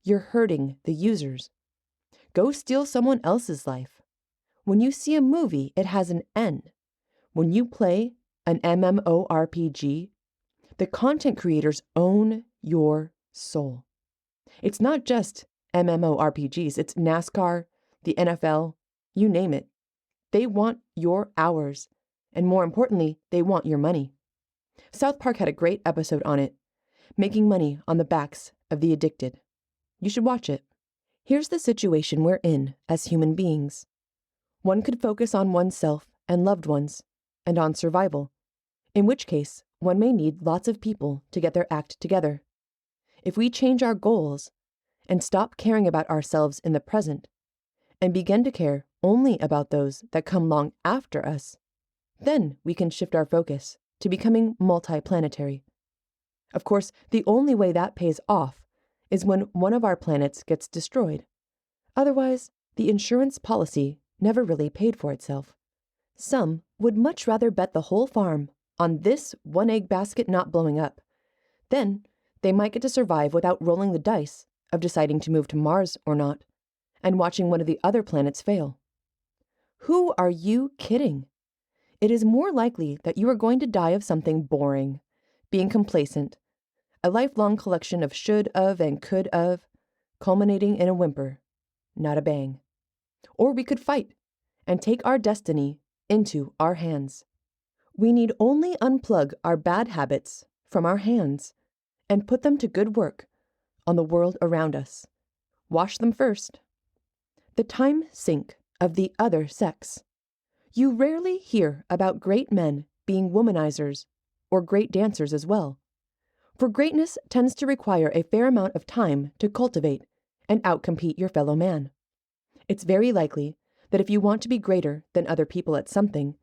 you're hurting the users. Go steal someone else's life. When you see a movie, it has an end. When you play an MMORPG, The content creators own your soul. It's not just MMORPGs, it's NASCAR, the NFL, you name it. They want your hours, and more importantly, they want your money. South Park had a great episode on it, making money on the backs of the addicted. You should watch it. Here's the situation we're in as human beings. One could focus on oneself and loved ones, and on survival, in which case one may need lots of people to get their act together. If we change our goals and stop caring about ourselves in the present and begin to care only about those that come long after us, then we can shift our focus to becoming multiplanetary. Of course, the only way that pays off is when one of our planets gets destroyed. Otherwise, the insurance policy never really paid for itself. Some would much rather bet the whole farm on this one-egg basket not blowing up. Then they might get to survive without rolling the dice of deciding to move to Mars or not, and watching one of the other planets fail. Who are you kidding? It is more likely that you are going to die of something boring, being complacent, a lifelong collection of should of and could of, culminating in a whimper, not a bang. Or we could fight and take our destiny into our hands. We need only unplug our bad habits from our hands and put them to good work on the world around us. Wash them first. The time sink of the other sex. You rarely hear about great men being womanizers or great dancers as well. For greatness tends to require a fair amount of time to cultivate and outcompete your fellow man. It's very likely that if you want to be greater than other people at something,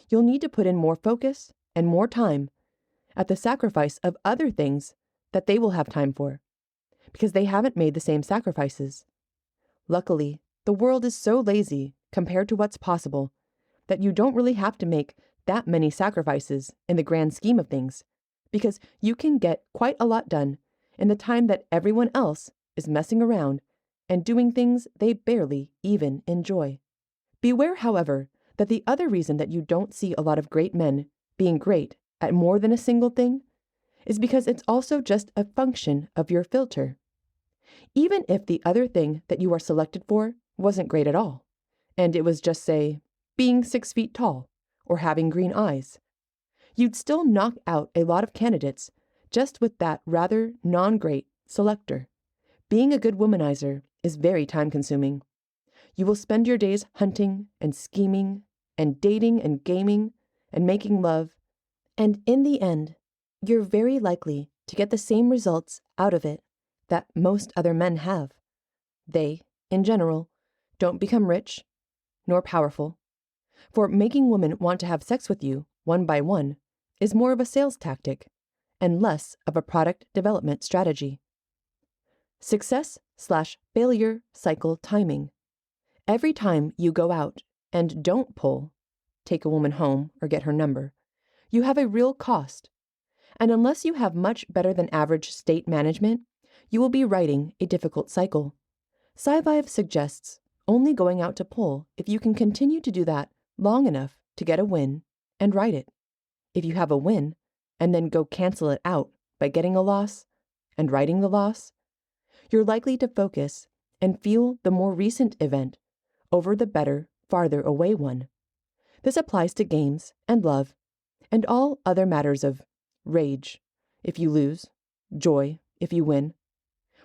you'll need to put in more focus and more time at the sacrifice of other things that they will have time for, because they haven't made the same sacrifices. Luckily, the world is so lazy compared to what's possible that you don't really have to make that many sacrifices in the grand scheme of things, because you can get quite a lot done in the time that everyone else is messing around and doing things they barely even enjoy. Beware, however, that the other reason that you don't see a lot of great men being great at more than a single thing is because it's also just a function of your filter. Even if the other thing that you are selected for wasn't great at all, and it was just, say, being 6 feet tall or having green eyes, you'd still knock out a lot of candidates just with that rather non-great selector. Being a good womanizer is very time-consuming. You will spend your days hunting and scheming and dating and gaming and making love, and in the end, you're very likely to get the same results out of it that most other men have. They, in general, don't become rich nor powerful, for making women want to have sex with you one by one is more of a sales tactic and less of a product development strategy. Success/failure cycle timing. Every time you go out and don't pull, take a woman home or get her number, you have a real cost. And unless you have much better than average state management, you will be riding a difficult cycle. SciVive suggests only going out to pull if you can continue to do that long enough to get a win and ride it. If you have a win and then go cancel it out by getting a loss and riding the loss, you're likely to focus and feel the more recent event over the better, farther away one. This applies to games and love and all other matters of rage if you lose, joy if you win.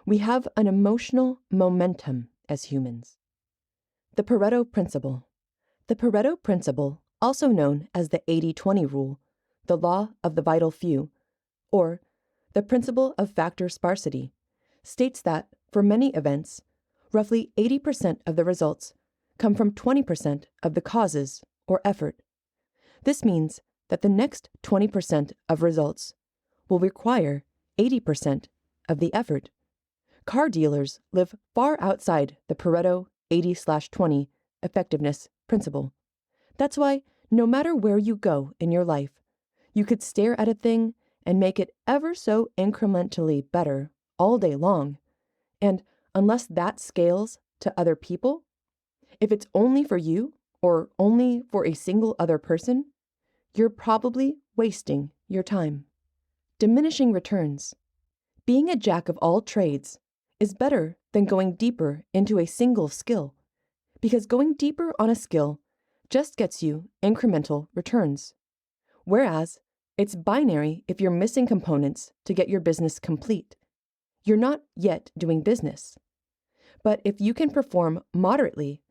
We have an emotional momentum as humans. The Pareto Principle. The Pareto Principle, also known as the 80-20 rule, the law of the vital few, or the principle of factor sparsity, states that, for many events, roughly 80% of the results come from 20% of the causes or effort. This means that the next 20% of results will require 80% of the effort. Car dealers live far outside the Pareto 80/20 effectiveness principle. That's why, no matter where you go in your life, you could stare at a thing and make it ever so incrementally better all day long. And unless that scales to other people, if it's only for you or only for a single other person, you're probably wasting your time. Diminishing returns. Being a jack of all trades is better than going deeper into a single skill, because going deeper on a skill just gets you incremental returns. Whereas, it's binary if you're missing components to get your business complete. You're not yet doing business. But if you can perform moderately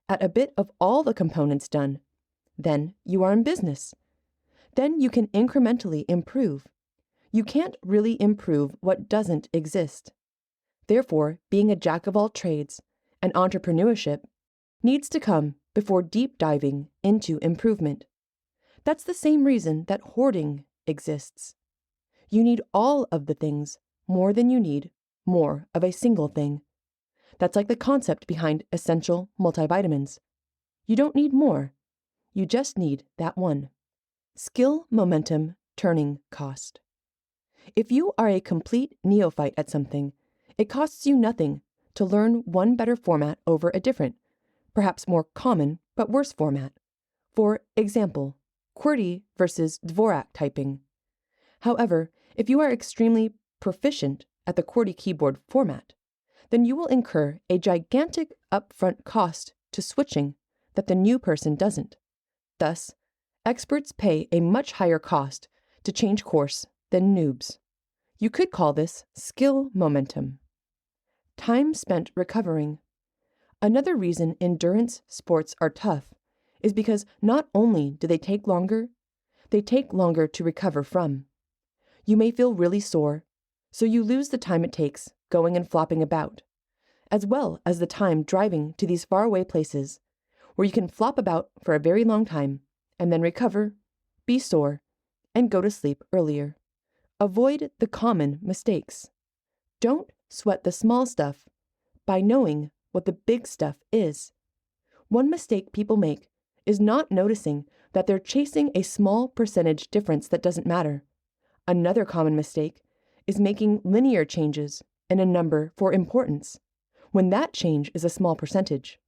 at a bit of all the components done, then you are in business. Then you can incrementally improve. You can't really improve what doesn't exist. Therefore, being a jack of all trades and entrepreneurship needs to come before deep diving into improvement. That's the same reason that hoarding exists. You need all of the things more than you need more of a single thing. That's like the concept behind essential multivitamins. You don't need more. You just need that one. Skill, momentum, turning cost. If you are a complete neophyte at something, it costs you nothing to learn one better format over a different, perhaps more common but worse format. For example, QWERTY versus Dvorak typing. However, if you are extremely proficient at the QWERTY keyboard format, then you will incur a gigantic upfront cost to switching that the new person doesn't. Thus, experts pay a much higher cost to change course than noobs. You could call this skill momentum. Time spent recovering. Another reason endurance sports are tough is because not only do they take longer to recover from. You may feel really sore, so you lose the time it takes going and flopping about, as well as the time driving to these faraway places where you can flop about for a very long time and then recover, be sore, and go to sleep earlier. Avoid the common mistakes. Don't sweat the small stuff by knowing what the big stuff is. One mistake people make is not noticing that they're chasing a small percentage difference that doesn't matter. Another common mistake is making linear changes in a number for importance, when that change is a small percentage.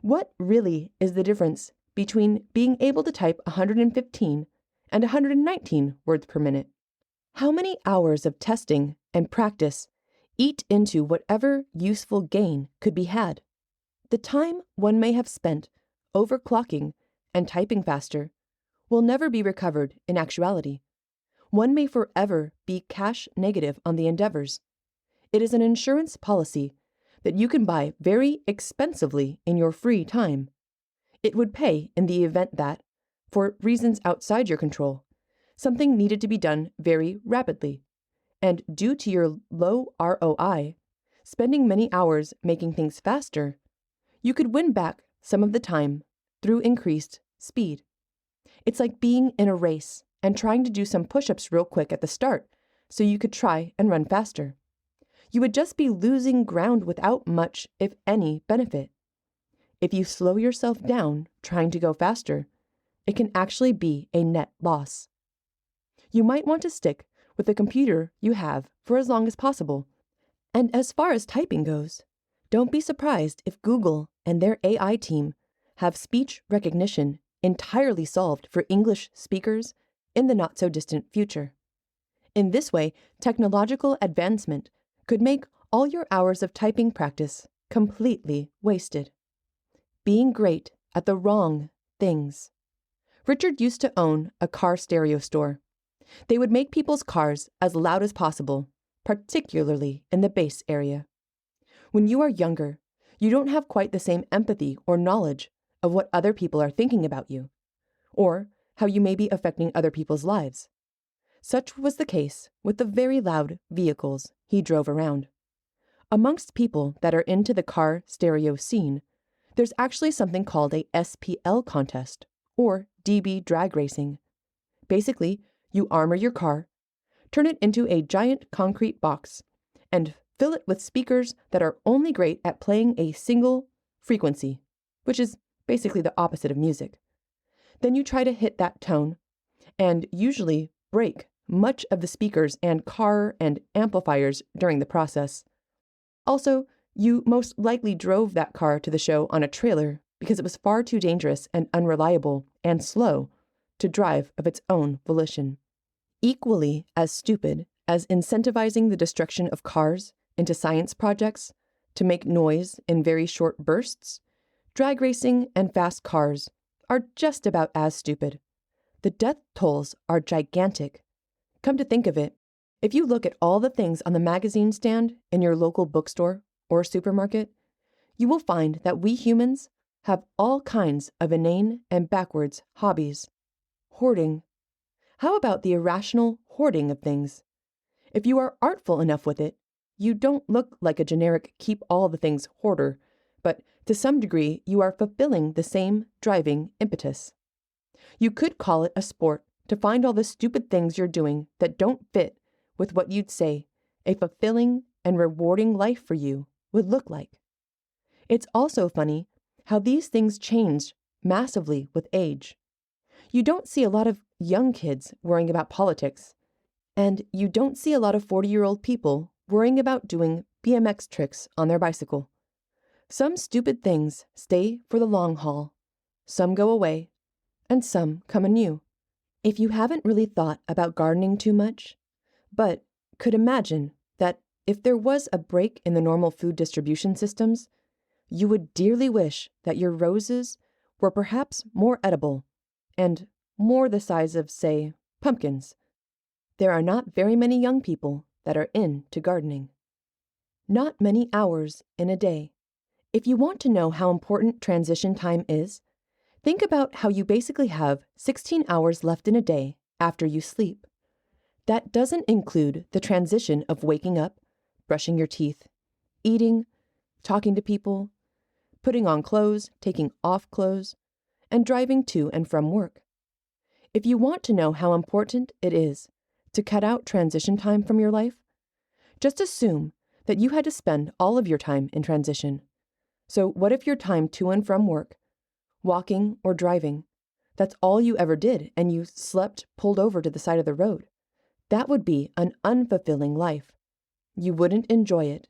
What really is the difference between being able to type 115 and 119 words per minute? How many hours of testing and practice eat into whatever useful gain could be had? The time one may have spent overclocking and typing faster will never be recovered in actuality. One may forever be cash negative on the endeavors. It is an insurance policy that you can buy very expensively in your free time. It would pay in the event that, for reasons outside your control, something needed to be done very rapidly, and due to your low ROI, spending many hours making things faster, you could win back some of the time through increased speed. It's like being in a race and trying to do some push-ups real quick at the start so you could try and run faster. You would just be losing ground without much, if any, benefit. If you slow yourself down trying to go faster, it can actually be a net loss. You might want to stick with the computer you have for as long as possible. And as far as typing goes, don't be surprised if Google and their AI team have speech recognition entirely solved for English speakers in the not-so-distant future. In this way, technological advancement could make all your hours of typing practice completely wasted. Being great at the wrong things. Richard used to own a car stereo store. They would make people's cars as loud as possible, particularly in the bass area. When you are younger, you don't have quite the same empathy or knowledge of what other people are thinking about you, or how you may be affecting other people's lives. Such was the case with the very loud vehicles he drove around. Amongst people that are into the car stereo scene, there's actually something called a SPL contest, or DB drag racing. Basically, you armor your car, turn it into a giant concrete box, and fill it with speakers that are only great at playing a single frequency, which is basically the opposite of music. Then you try to hit that tone, and usually break much of the speakers and car and amplifiers during the process. Also, you most likely drove that car to the show on a trailer because it was far too dangerous and unreliable and slow to drive of its own volition. equally as stupid as incentivizing the destruction of cars into science projects to make noise in very short bursts, drag racing and fast cars are just about as stupid. The death tolls are gigantic. Come to think of it, if you look at all the things on the magazine stand in your local bookstore or supermarket, you will find that we humans have all kinds of inane and backwards hobbies. Hoarding. How about the irrational hoarding of things? If you are artful enough with it, you don't look like a generic keep all the things hoarder, but to some degree you are fulfilling the same driving impetus. You could call it a sport to find all the stupid things you're doing that don't fit with what you'd say a fulfilling and rewarding life for you would look like. It's also funny how these things change massively with age. You don't see a lot of young kids worrying about politics, and you don't see a lot of 40-year-old people worrying about doing BMX tricks on their bicycle. Some stupid things stay for the long haul, some go away, and some come anew. If you haven't really thought about gardening too much, but could imagine that if there was a break in the normal food distribution systems, you would dearly wish that your roses were perhaps more edible and more the size of, say, pumpkins. There are not very many young people that are into gardening. Not many hours in a day. If you want to know how important transition time is, think about how you basically have 16 hours left in a day after you sleep. That doesn't include the transition of waking up, brushing your teeth, eating, talking to people, putting on clothes, taking off clothes, and driving to and from work. If you want to know how important it is to cut out transition time from your life, just assume that you had to spend all of your time in transition. So what if your time to and from work, walking or driving, that's all you ever did and you slept pulled over to the side of the road? That would be an unfulfilling life. You wouldn't enjoy it.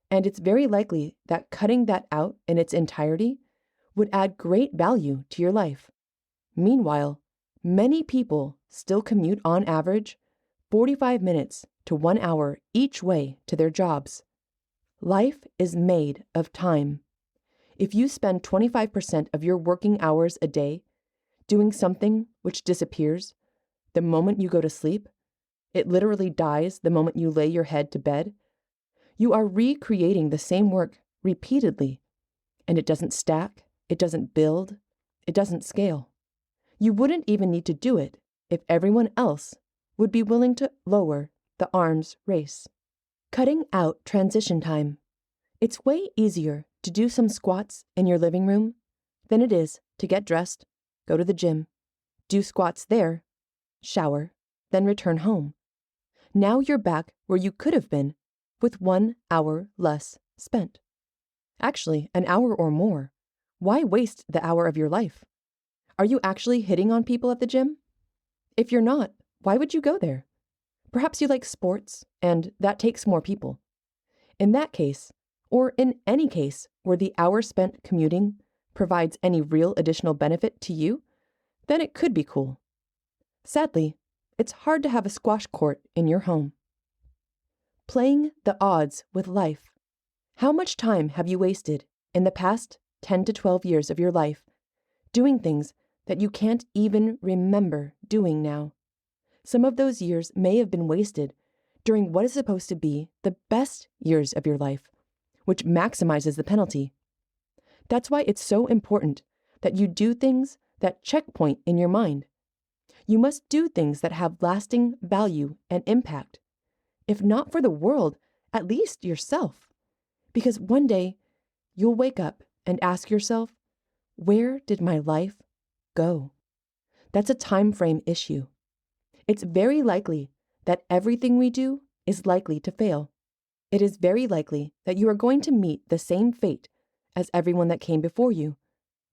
And it's very likely that cutting that out in its entirety would add great value to your life. Meanwhile, many people still commute on average 45 minutes to 1 hour each way to their jobs. Life is made of time. If you spend 25% of your working hours a day doing something which disappears the moment you go to sleep, it literally dies the moment you lay your head to bed, you are recreating the same work repeatedly, and it doesn't stack, it doesn't build, it doesn't scale. You wouldn't even need to do it if everyone else would be willing to lower the arms race. Cutting out transition time. It's way easier to do some squats in your living room than it is to get dressed, go to the gym, do squats there, shower, then return home. Now you're back where you could have been with 1 hour less spent. Actually, an hour or more. Why waste the hour of your life? Are you actually hitting on people at the gym? If you're not, why would you go there? Perhaps you like sports, and that takes more people. In that case, or in any case where the hour spent commuting provides any real additional benefit to you, then it could be cool. Sadly, it's hard to have a squash court in your home. Playing the odds with life. How much time have you wasted in the past 10 to 12 years of your life doing things that you can't even remember doing now? Some of those years may have been wasted during what is supposed to be the best years of your life, which maximizes the penalty. That's why it's so important that you do things that checkpoint in your mind. You must do things that have lasting value and impact. If not for the world, at least yourself. Because one day, you'll wake up and ask yourself, where did my life go? That's a time frame issue. It's very likely that everything we do is likely to fail. It is very likely that you are going to meet the same fate as everyone that came before you.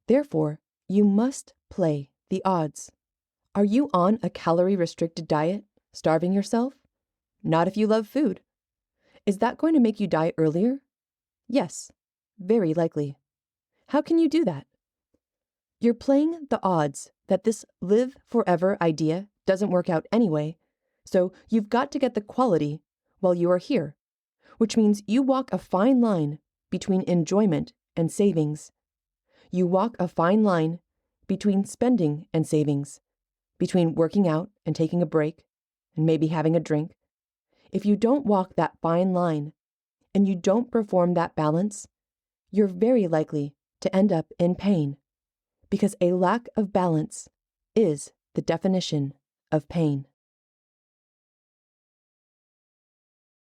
Therefore, you must play the odds. Are you on a calorie-restricted diet, starving yourself? Not if you love food. Is that going to make you die earlier? Yes, very likely. How can you do that? You're playing the odds that this live forever idea doesn't work out anyway, So you've got to get the quality while you are here, which means you walk a fine line between enjoyment and savings. You walk a fine line between spending and savings, between working out and taking a break, and maybe having a drink. If you don't walk that fine line, and you don't perform that balance, you're very likely to end up in pain, because a lack of balance is the definition of pain.